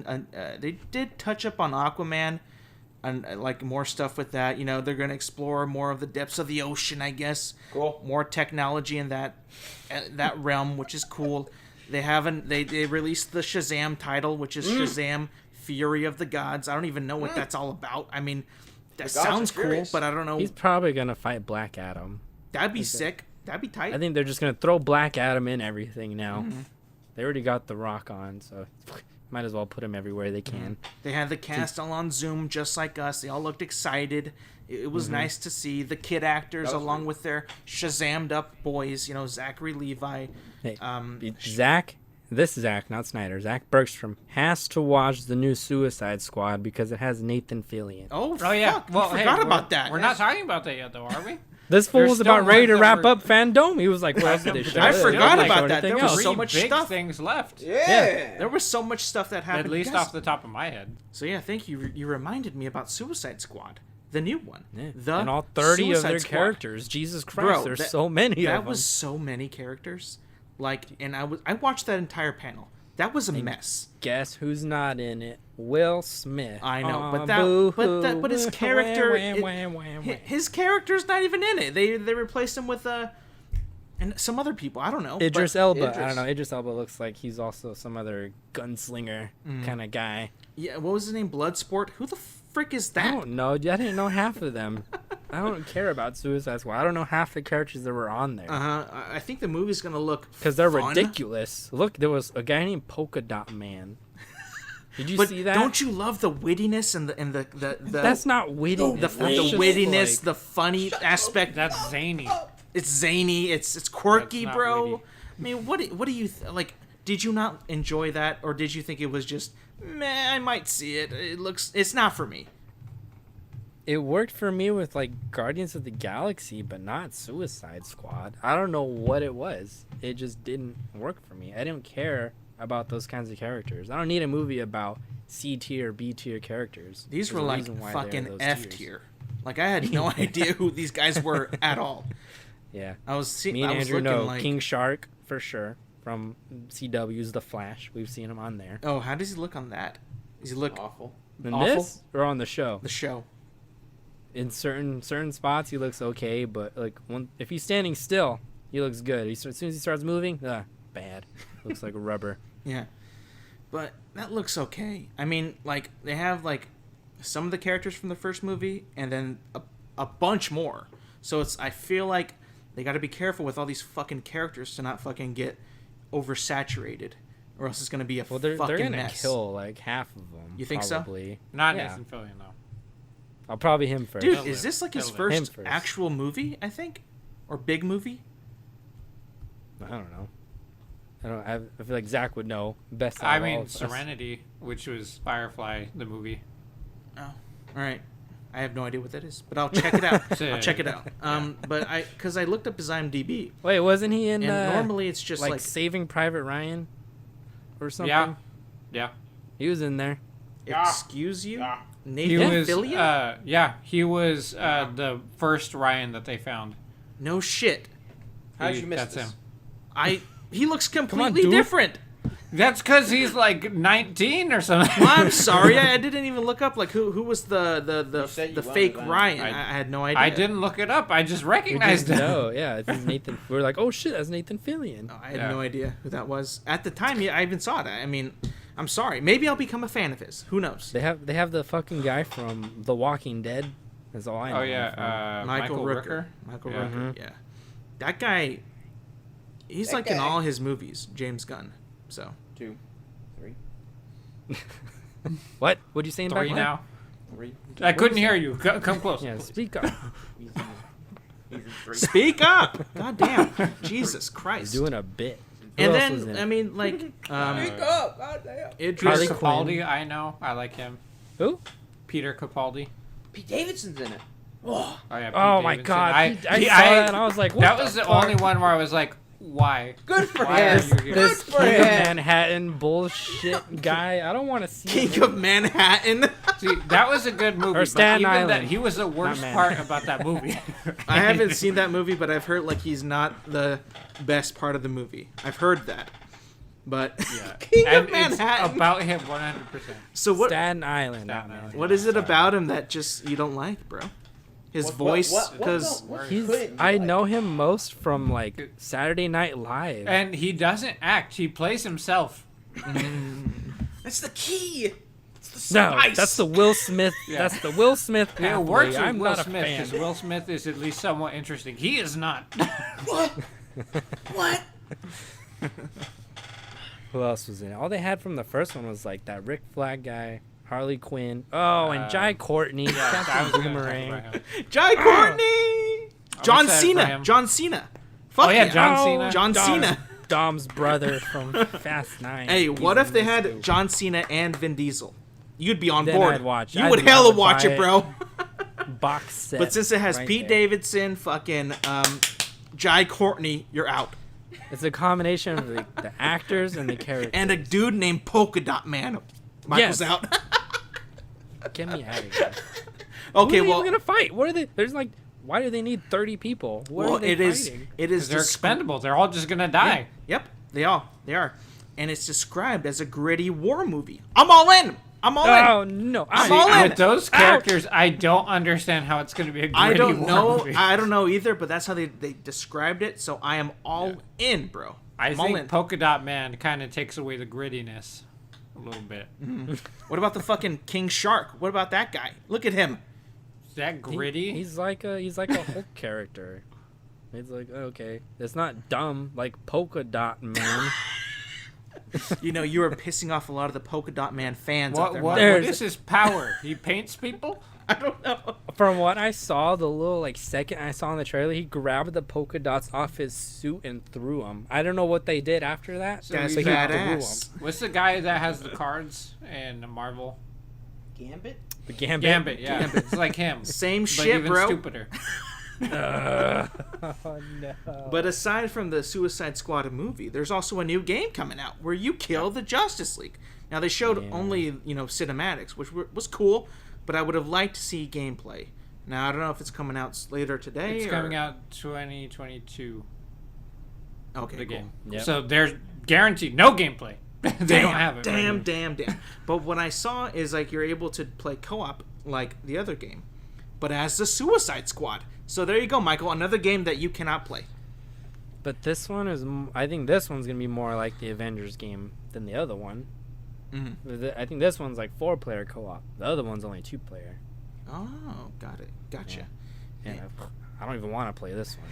A: they did touch up on Aquaman, and like more stuff with that. They're gonna explore more of the depths of the ocean, I guess.
B: Cool.
A: More technology in that realm, which is cool. They released the Shazam title, which is Shazam: Fury of the Gods. I don't even know what that's all about. I mean, that sounds cool, but I don't know.
C: He's probably gonna fight Black Adam.
A: That'd be sick. That'd be tight.
C: I think they're just gonna throw Black Adam in everything now.
A: Mm-hmm.
C: They already got The Rock on, so might as well put him everywhere they can.
A: They had the cast all on Zoom, just like us. They all looked excited. It was nice to see the kid actors along with their Shazammed up boys. Zachary Levi.
C: Hey, Zack, not Snyder. Zack Bergstrom has to watch the new Suicide Squad because it has Nathan Fillion.
A: Oh
D: yeah.
A: Fuck.
D: Well,
A: I forgot about that.
D: We're not talking about that yet, though, are we?
C: This fool was
D: still
C: about ready to
D: ones that
C: wrap
D: were-
C: up FanDome. He was like, "What else did they show?"
A: I forgot
C: They didn't
A: about
C: show
A: that. There
C: anything
A: was
C: else.
A: so much
D: big
A: stuff.
D: things left.
B: Yeah.
A: There was so much stuff that happened.
D: At least
A: Guys,
D: off the top of my head.
A: So yeah, thank you. You reminded me about Suicide Squad, the new one.
C: Yeah. And all 30 of
A: Suicide
C: their
A: Squad.
C: characters. Jesus Christ,
A: Bro,
C: there's
A: that-
C: so many of
A: That
C: them.
A: was so many characters. And I watched that entire panel. That was a mess.
C: Guess who's not in it? Will Smith.
A: I know,
C: Aw,
A: but his
C: boo-hoo.
A: character,
C: Wah.
A: his character's not even in it. They replaced him with and some other people. I don't know.
C: Idris
A: but-
C: Elba. I
B: Idris.
C: don't know. Idris Elba looks like he's also some other gunslinger kind of guy.
A: Yeah, what was his name? Bloodsport. Who the frick is that?
C: I don't know. I didn't know half of them. I don't care about Suicide Squad. I don't know half the characters that were on there.
A: I think the movie's gonna look
C: Because they're
A: fun.
C: ridiculous. Look, there was a guy named Polka Dot Man. Did you
A: But
C: see that?
A: don't you love the wittiness and the
C: That's not witty.
A: the wittiness, the funny aspect?
D: That's zany.
A: It's zany. It's quirky,
D: That's not
A: bro.
D: witty.
A: I mean, what do you like? Did you not enjoy that, or did you think it was just meh? I might see it. It's not for me.
C: It worked for me with like Guardians of the Galaxy, but not Suicide Squad. I don't know what it was. It just didn't work for me. I didn't care about those kinds of characters. I don't need a movie about C tier, B tier characters.
A: These
C: There's
A: were
C: a
A: like
C: reason why they're
A: fucking
C: those
A: F
C: tiers.
A: tier. Like I had no idea who these guys were at all.
C: Yeah.
A: I was seeing.
C: Me and
A: I was
C: Andrew
A: looking
C: know
A: like,
C: King Shark for sure from CW's The Flash. We've seen him on there.
A: oh, how does he look on that? Does he look
B: Awful.
C: In
A: awful?
C: this or on the show?
A: The show.
C: In certain spots he looks okay, but like if he's standing still, he looks good. As soon as he starts moving, bad. Looks like rubber.
A: Yeah. But that looks okay. I mean, like they have like some of the characters from the first movie and then a bunch more. So I feel like they got to be careful with all these fucking characters to not fucking get oversaturated, or else it's gonna be a
C: They're
A: fucking
C: gonna
A: mess.
C: kill like half of them.
A: You think so?
C: probably.
D: Not
C: Yeah.
D: Nathan Fillion, though.
C: I'll probably him first.
A: Dude,
D: They'll
A: is this like his
D: live. They'll live.
C: Him
A: first
C: first.
A: actual movie? I think, or big movie?
C: I don't know. I feel like Zach would know best. Out
D: I
C: of all
D: mean,
C: of us.
D: Serenity, which was Firefly, the movie.
A: Oh, all right. I have no idea what that is, but I'll check it out.
D: So,
A: I'll check it out. But because I looked up his IMDb,
C: Wait, wasn't he in?
A: and normally it's just
C: like
A: like
C: Saving Private Ryan, or something.
D: Yeah.
C: He was in there.
A: excuse you,
D: He
A: Nathan
D: was,
A: Fillion.
D: he was the first Ryan that they found.
A: No shit.
B: How'd you miss
D: That's
B: this?
D: him.
A: He looks completely
C: dude.
A: different.
D: That's because he's like 19 or something.
A: Well, I'm sorry, I didn't even look up like who was the
B: said you wanted
A: fake
B: that.
A: Ryan.
D: I-
A: I had no idea.
D: I didn't look it up. I just
C: We
D: recognized
C: just
D: him.
C: know, yeah. It's Nathan. We were like, oh shit, that's Nathan Fillion.
A: No, I had
D: Yeah.
A: no idea who that was at the time. I even saw it. I mean, I'm sorry. Maybe I'll become a fan of his. Who knows?
C: They have the fucking guy from The Walking Dead. That's all I know.
D: Oh
C: him
D: yeah,
C: from.
A: Michael Rooker.
D: Rooker.
A: Michael
D: Yeah.
A: Rooker. Yeah, that guy. He's
B: That
A: like in
B: guy.
A: all his movies. James Gunn. So
B: 2, 3,
C: What? What'd you say in
D: 3
C: back?
D: now.
B: 3.
D: I couldn't hear you. Come close.
C: Yeah, speak up.
B: He's in 3.
A: speak up. God damn. Jesus Christ.
C: Doing a bit. Who
A: and
C: else was in
A: then
C: it?
A: I mean like
B: Speak up! God damn.
C: Harley
A: Idris.
C: Quinn.
D: Capaldi, I know. I like him.
C: Who?
D: Peter Capaldi.
B: Pete Davidson's in it.
D: Oh yeah. Pete
C: Oh my
D: Davidson.
C: god! I saw
D: I-
C: that and I was like, what
D: that
C: the
D: was the
C: fuck?
D: only one where I was like, Why?
E: Good for
D: Why
E: him.
D: are you here?
C: This
E: Good for
C: King of
E: him.
C: Manhattan bullshit guy. I don't want to see
A: King
C: him.
A: of Manhattan.
D: See, that was a good movie.
C: Or Staten
D: but even
C: Island.
D: that, he was the worst
C: man.
D: part about that movie.
A: I haven't seen that movie, but I've heard like he's not the best part of the movie. I've heard that. But
D: Yeah.
A: King
D: And
A: of Manhattan.
D: it's about him 100%.
A: So what?
C: Staten Island.
D: Staten
C: not
D: Island.
A: What is it about him that just you don't like, bro? His voice, because
C: I know him most from like Saturday Night Live.
D: And he doesn't act. He plays himself.
A: that's the key. It's the
C: No,
A: spice.
C: that's the Will Smith.
D: Yeah.
C: That's the Will Smith
D: It
C: pathway.
D: works with
C: I'm
D: Will
C: not a
D: Smith
C: fan.
D: because Will Smith is at least somewhat interesting. He is not.
A: What?
C: Who else was in it? All they had from the first one was like that Rick Flag guy, Harley Quinn. Oh, and Jai Courtney,
D: I
C: Captain
D: was gonna talk
C: Boomerang.
D: about him.
A: Jai Courtney. John
D: excited for
A: Cena.
D: him.
A: John Cena. Fuck
D: Oh, yeah, John Cena.
A: John Cena.
C: Dom's brother from Fast 9.
A: Hey, what
C: He's
A: if they
C: in this
A: had
C: too.
A: John Cena and Vin Diesel? You'd be on
C: Then
A: board.
C: I'd watch.
A: You
C: I'd-
A: would
C: I
A: hella
C: would
A: watch
C: buy
A: it, bro.
C: box set?
A: But since it has
C: right
A: Pete
C: there.
A: Davidson, fucking Jai Courtney, you're out.
C: It's a combination of the actors and the characters.
A: And a dude named Polka Dot Man. Michael's
C: Yes.
A: out.
C: Get me out of here.
A: Okay,
C: Who are
A: well,
C: they gonna fight? What are they? There's like, why do they need 30 people? What
A: well,
C: are they
A: it is
C: fighting?
D: They're
A: descri-
D: expendable. They're all just gonna die.
A: Yep, they are, and it's described as a gritty war movie. I'm all in. I'm all in.
C: Oh no!
A: I'm all in.
D: With those characters, I don't understand how it's gonna be a gritty
A: I don't
D: war
A: know.
D: movie.
A: I don't know either, but that's how they described it. So I am all in, bro.
D: I
A: I'm all
D: think
A: in.
D: Polka Dot Man kind of takes away the grittiness a little bit.
A: What about the fucking King Shark? What about that guy? Look at him.
D: Is that gritty?
C: He's like a Hulk character. It's like, okay, it's not dumb like Polka Dot Man.
A: You know, you were pissing off a lot of the Polka Dot Man fans out there.
D: what
C: There's-
D: is his power? He paints people?
A: I don't know.
C: From what I saw, the little like second I saw in the trailer, he grabbed the polka dots off his suit and threw them. I don't know what they did after that.
A: That's
D: he
A: badass.
D: What's the guy that has the cards in Marvel?
E: Gambit?
C: The Gambit.
D: Gambit, yeah. It's like him.
A: Same
D: But
A: shit,
D: even
A: bro.
D: stupider.
C: Oh no.
A: But aside from the Suicide Squad movie, there's also a new game coming out where you kill the Justice League. Now they showed
C: Yeah.
A: only cinematics, which was cool, but I would have liked to see gameplay. Now I don't know if it's coming out later today.
D: It's
A: or...
D: coming out 2022.
A: Okay,
D: The
A: cool.
D: game.
C: Yep.
D: So there's guaranteed no gameplay. They don't have it. right
A: Damn. But what I saw is like you're able to play co-op like the other game, but as the Suicide Squad. So there you go, Michael. Another game that you cannot play.
C: But this one is, I think this one's gonna be more like the Avengers game than the other one.
A: Mm-hmm.
C: I think this one's like 4-player co-op. The other one's only 2-player.
A: Oh, got it. Gotcha.
C: And I don't even want to play this one.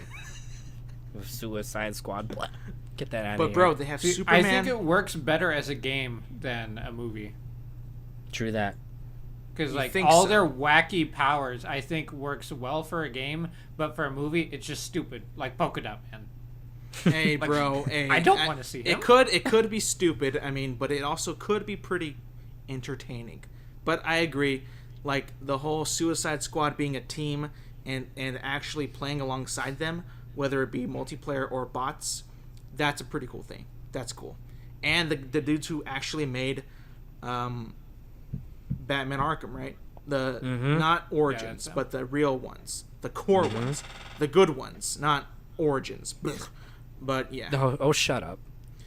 C: With Suicide Squad. Blah. Get that out of
A: But
C: here.
A: bro, they have
D: See,
A: Superman.
D: I think it works better as a game than a movie.
C: True that.
D: Because
A: You
D: like
A: think
D: all
A: so?
D: their wacky powers, I think works well for a game, but for a movie, it's just stupid. Like Polka Dot Man.
A: Hey,
D: Like,
A: bro. Hey,
D: I don't wanna see him.
A: It could be stupid. I mean, but it also could be pretty entertaining. But I agree. Like the whole Suicide Squad being a team and actually playing alongside them, whether it be multiplayer or bots, that's a pretty cool thing. That's cool. And the dudes who actually made Batman Arkham, right? The not Origins,
D: them.
A: but the real ones, the core ones, the good ones, not Origins. Blech. But yeah,
C: Oh, shut up.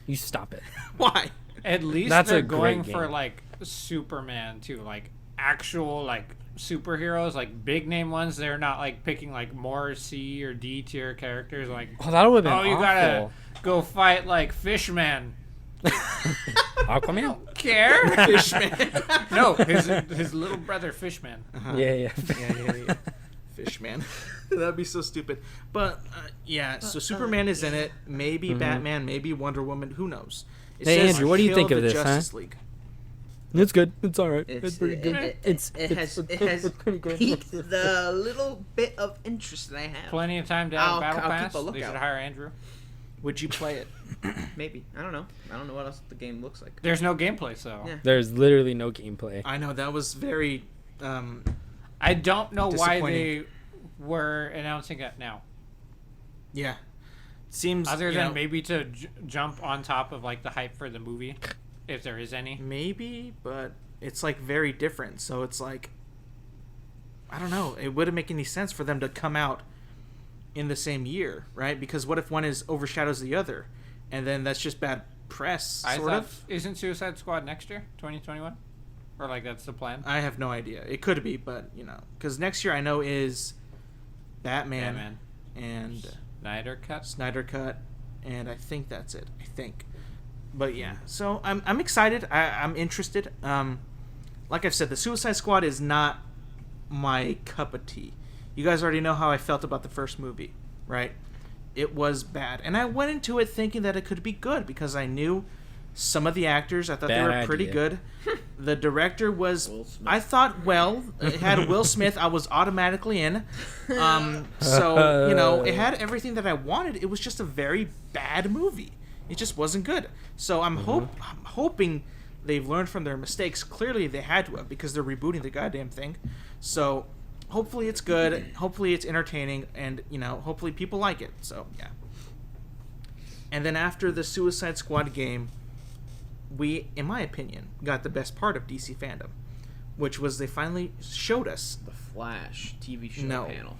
C: You stop it.
A: why?
D: At least
C: That's
D: they're
C: a great
D: going
C: game.
D: for like Superman too, like actual like superheroes, like big name ones. They're not like picking like more C or D tier characters. Like,
C: Oh, that would have been
D: oh, you
C: awful.
D: gotta go fight like Fishman.
C: Aquaman?
D: Care?
A: Fishman.
D: No, his little brother Fishman.
C: Yeah.
A: Fishman. That'd be so stupid. But yeah, so Superman is in it. Maybe Batman. Maybe Wonder Woman. Who knows? It
C: Hey,
A: says
C: Andrew, what do you
A: kill
C: think of
A: the
C: this, huh?
A: Justice League.
C: It's good. It's all right.
E: It's
C: pretty good.
E: It has
C: pretty good.
E: piqued the little bit of interest that I have.
D: Plenty of time to have
E: I'll-
D: a battle
E: I'll keep
D: pass.
E: a
D: They
E: lookout.
D: should hire Andrew.
A: Would you play it?
E: Maybe. I don't know. I don't know what else the game looks like.
D: There's no gameplay, so
E: Yeah.
C: There's literally no gameplay.
A: I know that was very.
D: I don't know why
A: Disappointing.
D: they were announcing it now.
A: Yeah. seems
D: other than maybe to jump on top of like the hype for the movie, if there is any.
A: Maybe, but it's like very different. So it's like, I don't know. It wouldn't make any sense for them to come out in the same year, right? Because what if one is overshadows the other, and then that's just bad press, sort of.
D: Isn't Suicide Squad next year, 2021? Or like that's the plan?
A: I have no idea. It could be, but because next year I know is Batman. And Snyder Cut, and I think that's it. But yeah, so I'm excited. I'm interested. Like I've said, the Suicide Squad is not my cup of tea. You guys already know how I felt about the first movie, right? It was bad, and I went into it thinking that it could be good because I knew some of the actors. I thought they were pretty good. The director was, I thought, it had Will Smith. I was automatically in. So, it had everything that I wanted. It was just a very bad movie. It just wasn't good. So I'm hoping they've learned from their mistakes. Clearly they had to have because they're rebooting the goddamn thing. So hopefully it's good. Hopefully it's entertaining. And, hopefully people like it. So, yeah. And then after the Suicide Squad game, we, in my opinion, got the best part of DC fandom, which was they finally showed us
E: the Flash TV show panel.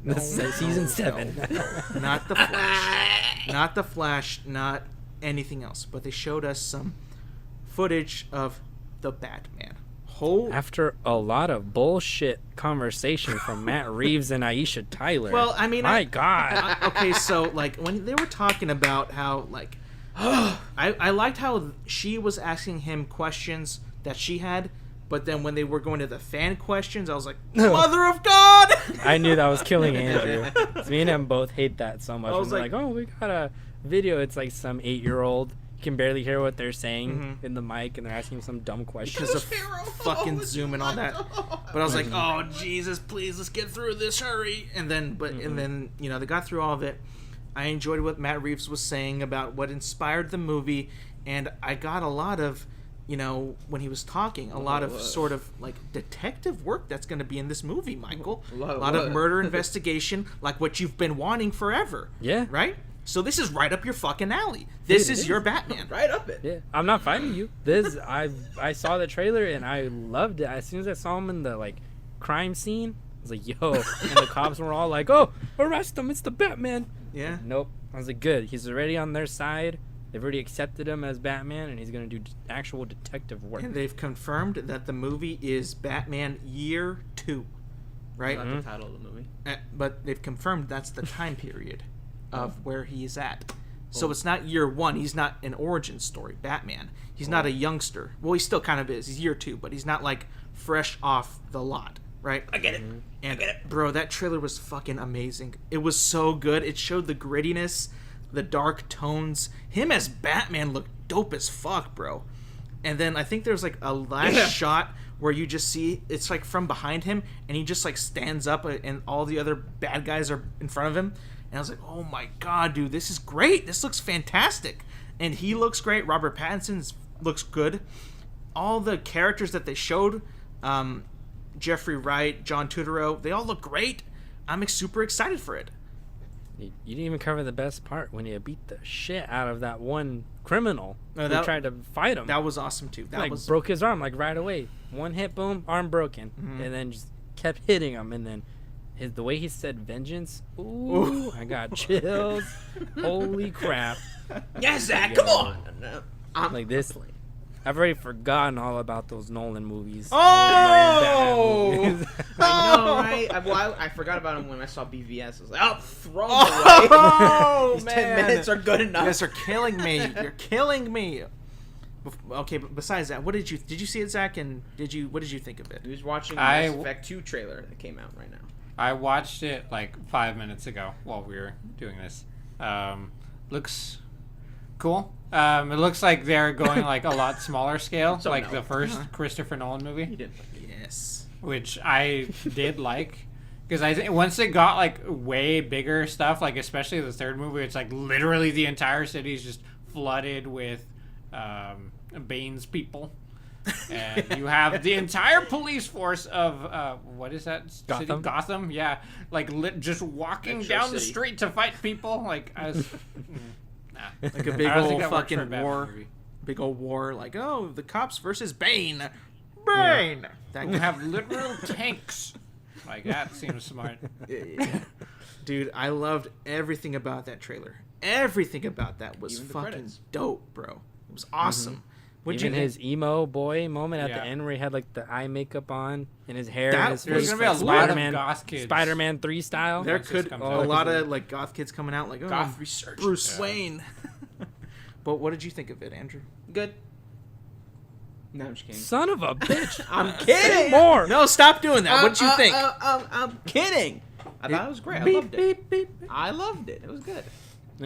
A: No,
C: season 7.
A: No, not the Flash, not the Flash, not anything else. But they showed us some footage of the Batman.
C: After a lot of bullshit conversation from Matt Reeves and Aisha Tyler.
A: Well, I mean,
C: my God.
A: Okay, so like when they were talking about how like. I liked how she was asking him questions that she had, but then when they were going to the fan questions, I was like, Mother of God!
C: I knew that was killing Andrew. Me and him both hate that so much. I was like, oh, we got a video. It's like some 8-year-old. You can barely hear what they're saying in the mic, and they're asking some dumb questions.
A: Because of fucking Zoom and all that. But I was like, oh, Jesus, please, let's get through this, hurry. And then, they got through all of it. I enjoyed what Matt Reeves was saying about what inspired the movie, and I got a lot of, when he was talking, a lot of sort of like detective work that's going to be in this movie, Michael. A lot of murder investigation, like what you've been wanting forever.
C: Yeah.
A: Right? So this is right up your fucking alley. This is your Batman.
E: Right up it.
C: Yeah. I'm not fighting you. I saw the trailer and I loved it. As soon as I saw him in the like crime scene, I was like, yo. And the cops were all like, oh, arrest him. It's the Batman.
A: Yeah.
C: Nope. I was like, good. He's already on their side. They've already accepted him as Batman, and he's going to do actual detective work.
A: And they've confirmed that the movie is Batman Year 2, right?
E: That's the title of the movie.
A: But they've confirmed that's the time period of where he's at. So it's not Year 1. He's not an origin story, Batman. He's not a youngster. Well, he still kind of is. He's Year 2, but he's not, like, fresh off the lot. Right?
E: I get it.
A: And bro, that trailer was fucking amazing. It was so good. It showed the grittiness, the dark tones. Him as Batman looked dope as fuck, bro. And then I think there's like a last shot where you just see it's like from behind him and he just like stands up and all the other bad guys are in front of him. And I was like, oh my God, dude, this is great. This looks fantastic. And he looks great. Robert Pattinson looks good. All the characters that they showed, Jeffrey Wright, John Turturro, they all look great. I'm super excited for it.
C: You didn't even cover the best part when you beat the shit out of that one criminal who tried to fight him.
A: That was awesome too. That was
C: broke his arm like right away. One hit, boom, arm broken, and then just kept hitting him. And then the way he said vengeance, ooh. I got chills. Holy crap!
E: Yes, Zack, come on.
C: I'm like this. I've already forgotten all about those Nolan movies.
A: Oh!
E: I know, right? I forgot about him when I saw BVS. I was like, oh, throw him away.
A: Oh,
E: These
A: man.
E: 10 minutes are good enough.
A: You guys are killing me. You're killing me. Okay, but besides that, did you see it, Zach? And what did you think of it?
E: He was watching the Mass Effect 2 trailer that came out right now.
D: I watched it like 5 minutes ago while we were doing this. Looks cool. It looks like they're going like a lot smaller scale,
E: So
D: like
E: no.
D: the first Christopher Nolan movie,
E: He didn't.
A: Yes.
D: which I did like. Because I think once it got like way bigger stuff, like especially the third movie, it's like literally the entire city is just flooded with Bane's people. and you have the entire police force of what is that city?
C: Gotham?
D: Gotham, yeah, like just walking
E: Metro
D: down the
E: City.
D: street to fight people. Like I was, nah.
A: Like a big
D: I don't think
A: old
D: that works for a
A: fucking
D: Batman
A: war.
D: movie.
A: Big old war. Like, oh, the cops versus Bane. Bane. That
D: We have literal tanks. Like that seems smart.
A: Yeah. Dude, I loved everything about that trailer. Everything about that was
E: Even the
A: fucking
E: credits.
A: dope, bro. It was awesome. What'd
C: Even
A: you
C: his emo boy moment at
D: Yeah.
C: the end where he had like the eye makeup on and his hair.
A: That
C: and his
A: was
C: face,
D: There's gonna be a
C: like,
D: lot of
C: Spider-Man,
D: goth kids.
C: Spider-Man 3 style.
A: There
D: Once this
A: could
D: comes
A: a
D: out.
A: lot of like goth kids coming out like, oh,
E: Goth research.
A: Bruce
D: Yeah.
A: Wayne. But what did you think of it, Andrew?
E: Good. No, I'm just kidding.
C: Son of a bitch.
E: I'm
C: Say
E: kidding.
C: more.
A: No, stop doing that. What did you think?
E: I'm kidding. I thought it was great. I loved it. I loved it. It was good.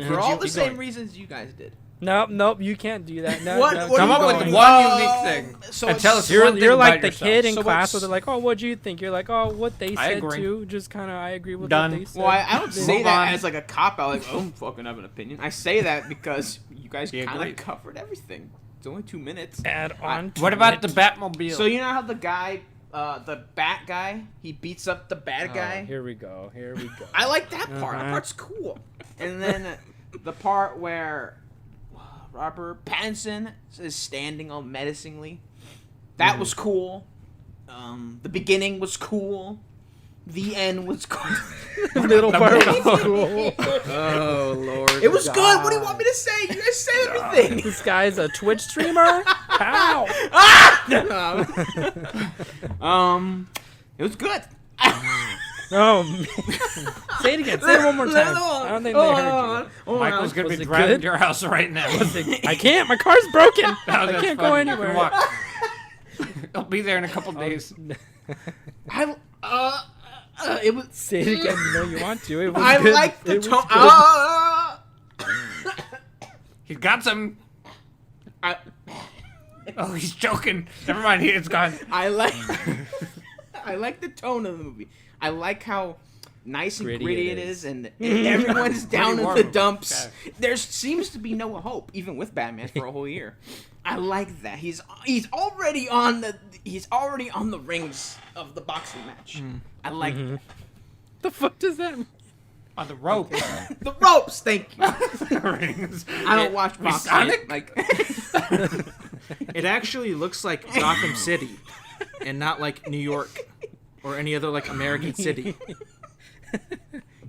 E: For all the same reasons you guys did.
C: Nope, you can't do that. No,
E: What-
C: no,
E: what
D: Come
E: are
D: up
E: you
D: with
E: going?
D: one unique thing.
E: So
D: and tell us
C: You're,
D: one thing
C: you're like
D: about
C: the
D: yourself.
C: kid in
E: So
C: class
E: what's-
C: where they're like, oh, what'd you think? You're like, oh, what they
D: I
C: said
D: agree.
C: too. Just kind of, I agree with
D: Done.
C: what they said.
E: Well, I don't say
D: Move
E: that
D: on.
E: as like a cop out. Like, I don't fucking have an opinion. I say that because you guys
D: He
E: kind
D: agreed.
E: of covered everything. It's only 2 minutes.
C: Add on to
D: What about
C: it.
D: the Batmobile?
E: So you know how the guy, the bat guy, he beats up the bad
C: Oh,
E: guy.
C: here we go.
E: I like that part. That
C: Uh-huh.
E: part's cool. And then the part where Robert Pattinson is standing all menacingly. That was cool. The beginning was cool. The end was cool.
C: Middle part was cool.
A: Oh Lord.
E: It was good. What do you want me to say? You guys said everything.
C: This guy's a Twitch streamer? How?
E: It was good.
C: Oh, man. Say it again. Say it one more time. I don't think they heard you.
D: Michael's gonna
C: Was
D: be
C: it
D: driving
C: good?
D: to your house right now.
C: I can't. My car's broken.
D: Oh,
C: I
D: that's
C: can't go
D: funny. You can
C: anywhere.
D: walk. I'll be there in a couple days.
E: It was.
C: Say it again. You know you want to. It was
E: I
C: good.
E: like the
C: It was
E: tone.
C: good.
D: He's got some.
E: I
D: Oh, he's joking. Never mind. It's gone.
E: I like. I like the tone of the movie. I like how nice and gritty, it is, and everyone's down in
D: war
E: the
D: movie.
E: dumps.
D: Okay.
E: There seems to be no hope, even with Batman for a whole year. I like that. He's already on the rings of the boxing match. I like
C: The fuck does that mean?
D: On the rope.
E: the ropes. Thank you.
D: Rings.
E: I don't watch boxing.
D: Sonic?
E: Like
A: It actually looks like Gotham City, and not like New York or any other like American city.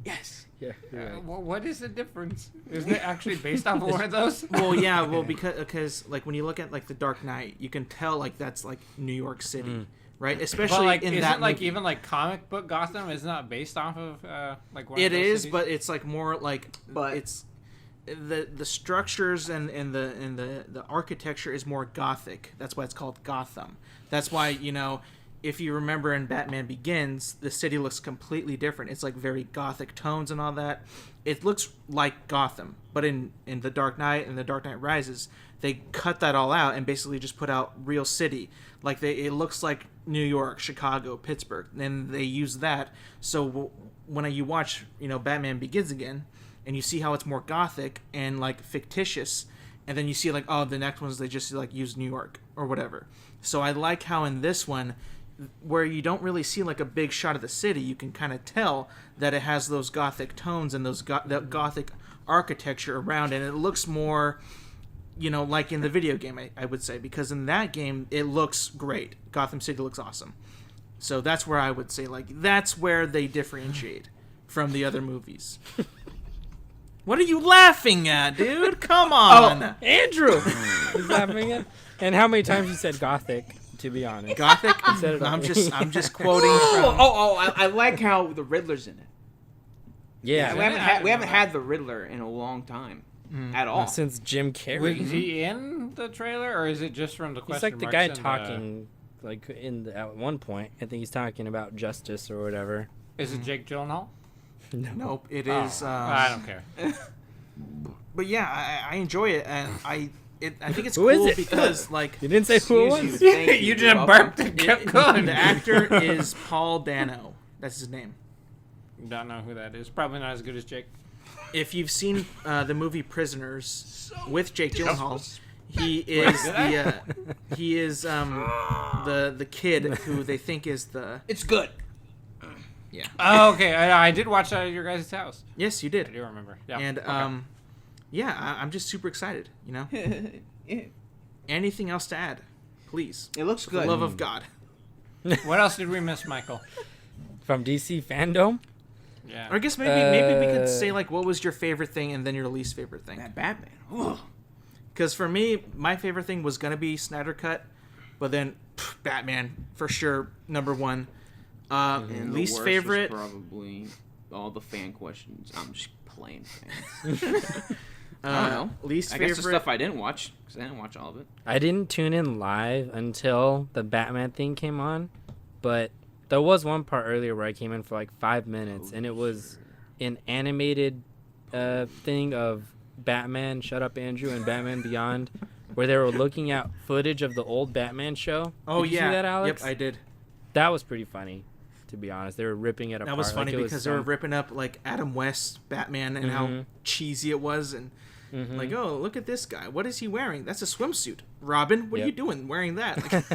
E: yes.
C: Yeah. you're right.
D: What is the difference? Isn't it actually based off of one of those?
A: Well, yeah, well because like when you look at like the Dark Knight, you can tell like that's like New York City, right? Especially
D: But like,
A: in
D: isn't
A: that
D: like
A: movie.
D: even like comic book Gotham is not based off of like one
A: It
D: of those
A: is,
D: cities?
A: but it's like more like
E: But-
A: it's the structures and the architecture is more gothic. That's why it's called Gotham. That's why, you know, if you remember in Batman Begins, the city looks completely different. It's like very gothic tones and all that. It looks like Gotham, but in the Dark Knight and the Dark Knight Rises, they cut that all out and basically just put out real city. Like it looks like New York, Chicago, Pittsburgh, and they use that. So when you watch, you know, Batman Begins again, and you see how it's more gothic and like fictitious, and then you see like, oh, the next ones they just like use New York or whatever. So I like how in this one, where you don't really see like a big shot of the city, you can kind of tell that it has those gothic tones and those that gothic architecture around it. And it looks more, you know, like in the video game, I would say, because in that game it looks great. Gotham City looks awesome. So that's where I would say like that's where they differentiate from the other movies. What are you laughing at, dude? Come on.
C: Andrew is laughing at. And how many times you said gothic? To be honest.
A: Gothic?
C: Said it
A: I'm
C: already.
A: just quoting from.
E: I like how the Riddler's in it.
C: Yeah.
E: We haven't had the Riddler in a long time at all.
C: Since Jim Carrey.
D: Wait, is he in the trailer or is it just from the
C: He's
D: question
C: like the
D: marks
C: guy
D: and
C: talking, like at one point. I think he's talking about justice or whatever.
D: Is it Jake Gyllenhaal?
A: Nope, it
D: Oh,
A: is.
D: I don't care.
A: But yeah, I enjoy it, and I think it's
C: Who is
A: cool
C: it?
A: because like
C: You didn't say who it
E: Excuse
C: was.
E: you. Thank
D: You
E: You're
D: just
E: welcome.
D: burped and kept going.
A: the actor is Paul Dano. That's his name.
D: Don't know who that is. Probably not as good as Jake.
A: If you've seen the movie Prisoners with Jake Gyllenhaal, He is the kid who they think is the.
E: It's good.
A: Yeah.
D: Oh, okay. I did watch that at your guys' house.
A: Yes, you
D: I
A: did.
D: do remember. Yeah.
A: And
D: okay.
A: yeah, I'm just super excited. You know. Anything else to add, please?
E: It looks
A: For
E: good.
A: the love of God.
D: What else did we miss, Michael?
C: From DC FanDome?
D: Yeah.
A: Or I guess maybe we could say like what was your favorite thing and then your least favorite thing.
E: That Batman. Ugh.
A: Because for me, my favorite thing was gonna be Snyder Cut, but then Batman for sure number one.
E: And
A: Least
E: the worst
A: favorite.
E: was probably all the fan questions. I'm just playing fans. I don't know.
A: Least
E: I
A: favorite.
E: guess the stuff I didn't watch because I didn't watch all of it.
C: I didn't tune in live until the Batman thing came on, but there was one part earlier where I came in for like 5 minutes, and it was an animated thing of Batman, Shut Up Andrew, and Batman Beyond, where they were looking at footage of the old Batman show.
A: Oh
C: Did you
A: yeah,
C: see that, Alex?
A: Yep, I did.
C: That was pretty funny, to be honest. They were ripping it apart.
A: That was funny
C: like
A: because they were ripping up like Adam West Batman and how cheesy it was, and like, oh, look at this guy. What is he wearing? That's a swimsuit. Robin, what are you doing wearing that? Like,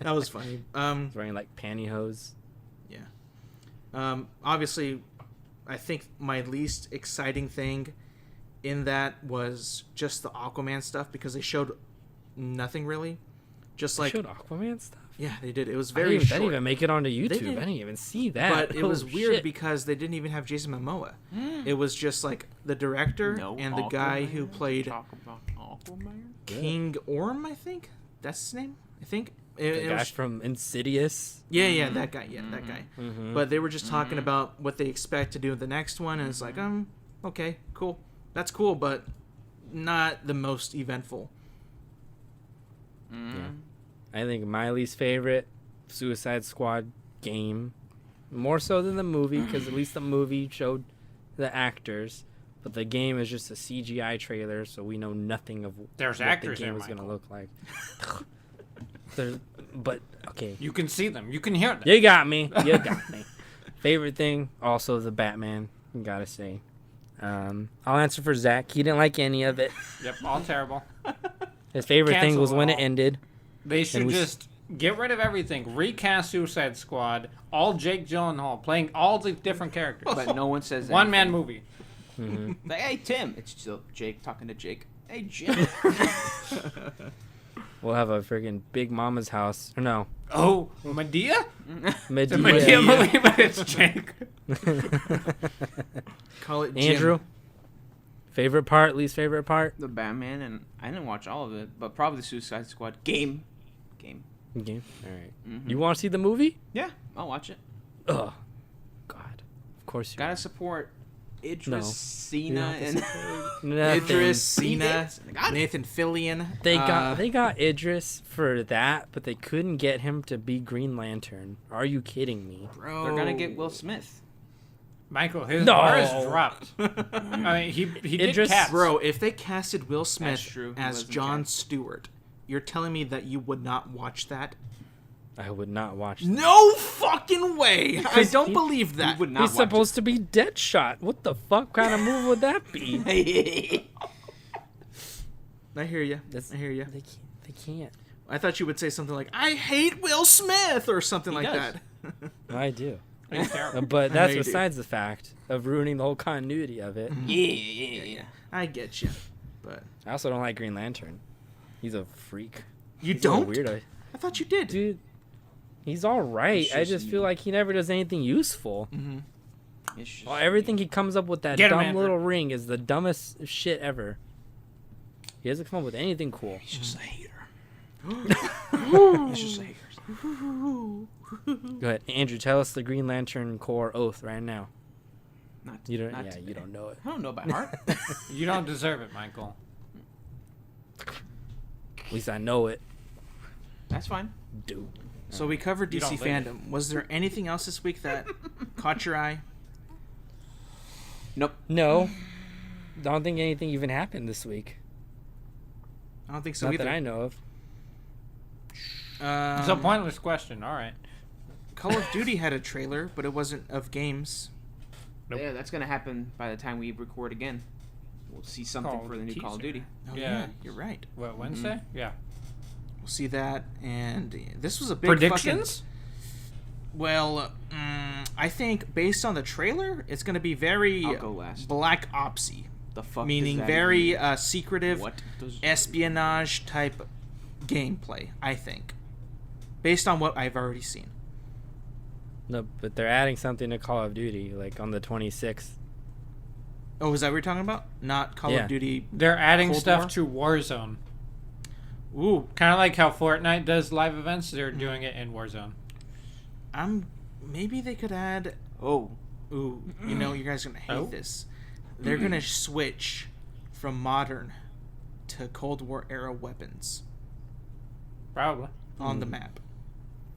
A: that was funny.
C: He's wearing like pantyhose.
A: Yeah. Obviously, I think my least exciting thing in that was just the Aquaman stuff because they showed nothing really. Just like
C: They showed Aquaman stuff.
A: yeah, they did. It was
C: That
A: very short.
C: didn't even make it onto YouTube. I
A: didn't-
C: didn't even see that.
A: But it was
C: Oh,
A: weird
C: shit.
A: because they didn't even have Jason Momoa. It was just like the director and the guy who played
E: Talk about Aquaman.
A: King Orm, I think that's his name. I think
C: The
A: it
C: guy
A: was,
C: from Insidious.
A: yeah, that guy, that guy.
C: Mm-hmm.
A: But they were just talking about what they expect to do in the next one, and it's like, okay, cool, that's cool, but not the most eventful.
C: Yeah. I think my least favorite Suicide Squad game, more so than the movie, because at least the movie showed the actors, but the game is just a CGI trailer, so we know nothing of
D: There's
C: what
D: actors
C: the game
D: there,
C: is going to
D: Michael.
C: look like. But okay,
D: You can see them. You can hear them.
C: you got me. You got me. Favorite thing, also the Batman. Gotta say. I'll answer for Zack. He didn't like any of it.
D: Yep, all terrible.
C: His favorite thing
D: Cancel
C: was when it
D: all.
C: ended.
D: They should
C: we s-
D: just get rid of everything. Recast Suicide Squad. All Jake Gyllenhaal playing all the different characters.
E: But no one says
D: One man
E: anything.
D: movie.
E: Like, hey Tim, it's still Jake talking to Jake. Hey Jim.
C: We'll have a friggin' Big Mama's house. Or no,
D: Oh, Medea?
C: Medea.
D: The Medea movie, but it's Jake.
A: Call it Jim.
C: Andrew, favorite part, least favorite part?
E: The Batman, and I didn't watch all of it, but probably the Suicide Squad game.
C: Okay, all right.
E: Mhm.
C: You want to see the movie?
E: Yeah, I'll watch it.
C: Ugh, God, of course you.
E: Gotta support Idris,
C: No.
E: Cena, and
C: Nothing.
A: Idris, Cena,
E: Got it.
A: Nathan Fillion.
C: They got Idris for that, but they couldn't get him to be Green Lantern. Are you kidding me?
A: Bro.
E: They're gonna get Will Smith.
D: Michael, his
C: No.
D: bar is dropped. I mean, he did
C: Idris-
D: cats.
A: Bro, if they casted Will Smith
E: true, he
A: as
E: wasn't
A: Jon
E: cast.
A: Stewart, you're telling me that you would not watch that?
C: I would not watch that.
A: No fucking way! I don't
C: he-
A: believe
E: You
A: that.
E: would not
C: He's
E: watch
C: supposed to be Deadshot. What the fuck kind of move would that be?
E: it.
A: I hear you.
C: That's-
A: I hear you.
C: They can't.
A: I thought you would say something like, I hate Will Smith, or something
E: He
A: like
E: does.
A: that.
C: I do.
D: He's terrible.
C: But
A: I
C: that's
A: know you do.
C: besides the fact of ruining the whole continuity of it.
E: Yeah.
A: I get you. But
C: I also don't like Green Lantern. He's a freak.
A: you
C: He's a
A: don't?
C: weirdo.
A: I thought you did.
C: Dude, he's all right.
E: It's
C: I
E: just
C: just feel like he never does anything useful.
E: It's just
C: Well, everything he comes up with that
D: Get him,
C: dumb
D: Andrew.
C: little ring is the dumbest shit ever. He doesn't come up with anything cool.
E: He's just a hater. He's just a hater.
C: Go ahead, Andrew. Tell us the Green Lantern Corps oath right now.
E: Not,
C: You don't.
E: not
C: Yeah,
E: today.
C: you don't know it.
E: I don't know by heart.
D: You don't deserve it, Michael.
C: At least I know it.
E: That's fine.
C: Dude.
A: So we covered
D: You
A: DC
D: don't live
A: fandom. Was there anything else this week that caught your eye?
E: Nope.
C: No. Don't think anything even happened this week.
A: I don't think so
C: Not
A: either.
C: that I know of.
D: It's a pointless question. All right.
A: Call of Duty had a trailer, but it wasn't of games.
D: Nope.
E: Yeah, that's gonna happen by the time we record again. we'll see something for the new Call of Duty.
A: Oh,
D: Yeah.
A: you're right.
D: What, Wednesday? Yeah.
A: We'll see that, and this was a big
D: Predictions?
A: Well, I think based on the trailer, it's going to be very
E: I'll go last.
A: Black Opsy,
E: The fuck
A: meaning
E: does that
A: very
E: mean?
A: secretive
E: What does
A: espionage type gameplay. I think, based on what I've already seen.
C: No, but they're adding something to Call of Duty, like on the 26th.
A: Oh, is that what you're talking about? Not Call
C: Yeah.
A: of Duty.
D: They're adding
A: Cold
D: stuff
A: War?
D: to Warzone.
A: Ooh,
D: Kind of like how Fortnite does live events. They're doing it in Warzone.
A: maybe they could add.
E: Oh,
A: Ooh, you know, you guys are gonna hate
D: Oh?
A: this. They're gonna switch from modern to Cold War era weapons
D: Probably.
A: on the map.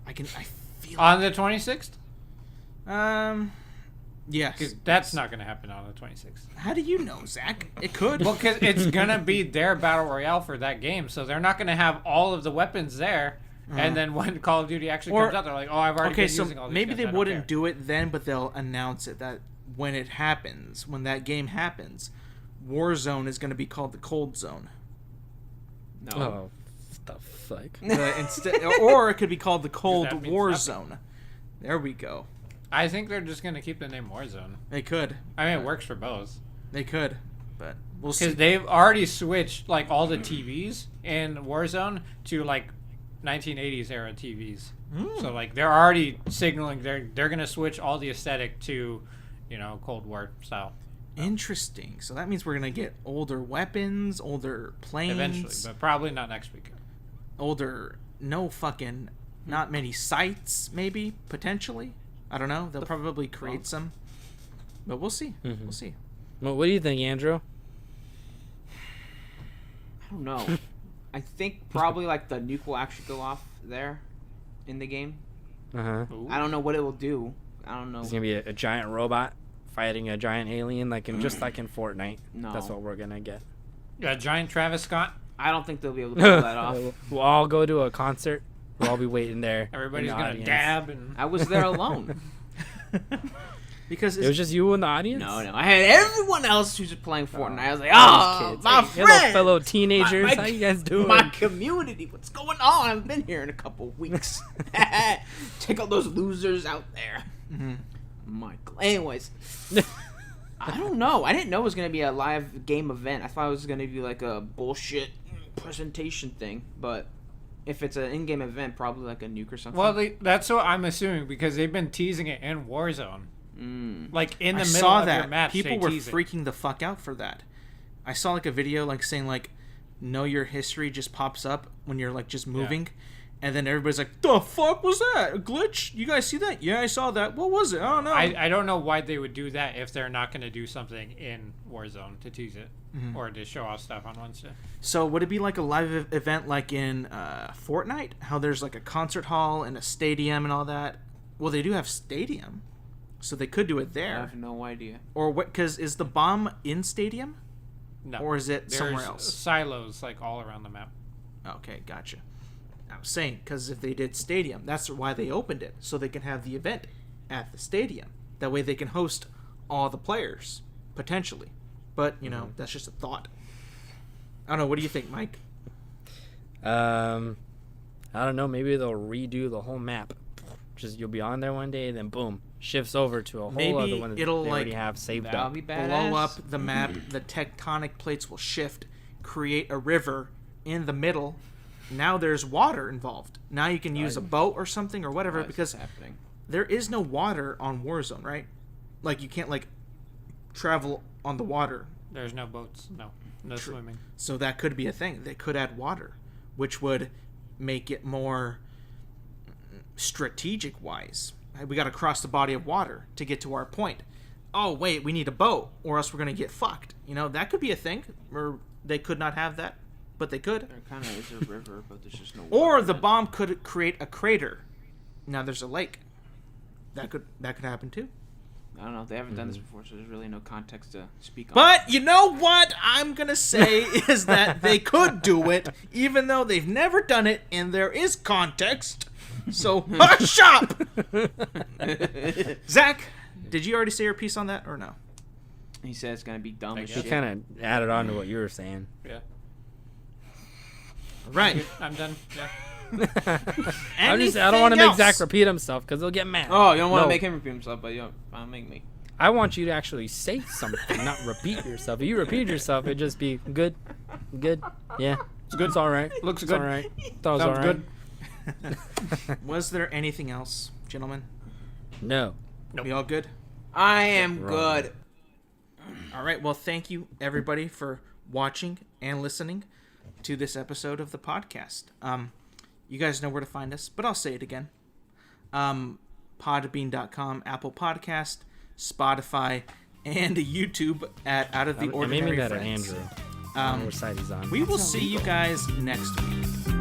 A: I feel.
D: On the 26th?
A: Yes.
D: Because that's not going to happen on the 26th.
A: How do you know, Zach? It could.
D: Well, because it's going to be their battle royale for that game. So they're not going to have all of the weapons there. And then when Call of Duty actually comes out, they're like, oh, I've already been using all these
A: maybe
D: guns.
A: they
D: I don't
A: wouldn't
D: care."
A: do it then, but they'll announce it that when it happens, when that game happens, Warzone is going to be called the Cold Zone.
E: no.
C: Oh, the fuck.
A: Instead, or it could be called the Cold
D: that means
A: War
D: nothing.
A: Zone. There we go.
D: I think they're just going to keep the name Warzone.
A: They could.
D: I mean, it works for both.
A: They could. But we'll see.
D: Because they've already switched, like, all the TVs in Warzone to, like, 1980s era TVs. So, like, they're already signaling they're going to switch all the aesthetic to, you know, Cold War style.
A: Interesting. So that means we're going to get older weapons, older planes.
D: Eventually, but probably not next week.
A: Older, not many sites, maybe, potentially. I don't know. They'll probably create some. But we'll see.
C: Mhm.
A: We'll see.
C: Well, what do you think, Andrew?
E: I don't know. I think probably like the nuke will actually go off there in the game.
C: Uh-huh.
E: I don't know what it will do. I don't know.
C: It's going to be a giant robot fighting a giant alien, just like in Fortnite.
E: No.
C: That's what we're going to get.
D: Yeah, giant Travis Scott.
E: I don't think they'll be able to pull that off.
C: We'll all go to a concert. We'll all be waiting there.
D: Everybody's
C: in the
D: going to
C: audience.
D: dab. And
E: I was there alone.
A: Because
C: It was just you in the audience?
E: No. I had everyone else who's just playing Fortnite. I was like,
C: Those
E: oh,
C: kids.
E: my
C: Hey, hello,
E: friends.
C: fellow teenagers.
E: My-
C: How you guys doing?
E: My community. What's going on? I've been here in a couple of weeks. Take all those losers out there. Michael. Anyways. I don't know. I didn't know it was going to be a live game event. I thought it was going to be like a bullshit presentation thing. But if it's an in-game event, probably like a nuke or something.
D: well, that's what I'm assuming because they've been teasing it in Warzone. Like in the
A: I
D: middle
A: saw
D: of
A: that.
D: your match,
A: People
D: they
A: were
D: tease it.
A: freaking the fuck out for that. I saw like a video like saying like, know your history just pops up when you're like just moving. And then everybody's like, the fuck was that? A glitch? You guys see that? Yeah, I saw that. What was it? I don't know.
D: I don't know why they would do that if they're not going to do something in Warzone to tease it or to show off stuff on Wednesday.
A: So would it be like a live event like in Fortnite? How there's like a concert hall and a stadium and all that? Well, they do have stadium. So they could do it
E: I
A: there.
E: have no idea.
A: Or what? Because is the bomb in stadium?
D: No.
A: Or is it somewhere
D: There's
A: else?
D: silos like all around the map.
A: Okay, gotcha. I was saying, because if they did stadium, that's why they opened it. So they can have the event at the stadium. That way they can host all the players, potentially. But, you know, that's just a thought. I don't know. What do you think, Mike?
C: I don't know. Maybe they'll redo the whole map. Just you'll be on there one day, then boom, shifts over to a whole
A: Maybe
C: other one that
A: it'll,
C: they already
A: like,
C: have saved
E: That'll
C: up.
E: be badass.
A: Blow up the map. The tectonic plates will shift, create a river in the middle. Now there's water involved. Now you can use a boat or something or whatever,
E: Why is
A: because
E: this happening?
A: there is no water on Warzone, right? Like, you can't, like, travel on the water.
D: There's no boats. No swimming.
A: So that could be a thing. They could add water, which would make it more strategic-wise. We got to cross the body of water to get to our point. Oh, wait, we need a boat, or else we're going to get fucked. You know, that could be a thing, or they could not have that, but they could.
E: There kind of is a river, but there's just no water.
A: Or
E: in
A: the
E: it.
A: bomb could create a crater. Now there's a lake. That could happen too.
E: I don't know. They haven't done this before, so there's really no context to speak on.
A: But you know what I'm going to say is that they could do it, even though they've never done it, and there is context. So, hush up! Zach, did you already say your piece on that, or no?
B: He said it's gonna be dumb as
D: guess.
C: He
B: shit.
C: kind of added on to what you were saying.
D: Yeah.
A: Right.
D: I'm done. Yeah.
C: I don't want to make
A: else?
C: Zach repeat himself because he'll get mad.
B: Oh, you don't want to
C: No.
B: make him repeat himself, but you don't make me.
C: I want you to actually say something, not repeat yourself. If you repeat yourself, it'd just be good, yeah. It's good. It's all right.
D: Looks
C: It's
D: good.
C: all right. Thought it was
D: Sounds
C: all right.
D: good.
A: Was there anything else, gentlemen?
C: No.
A: We all good?
E: I am
C: Wrong.
E: good.
A: All right. Well, thank you everybody for watching and listening to this episode of the podcast. You guys know where to find us, but I'll say it again. Podbean.com, Apple Podcast, Spotify, and YouTube at Out of the
C: It made
A: Ordinary
C: me that
A: Friends.
C: Andrew. I don't know what side he's on.
A: We will see you guys next week.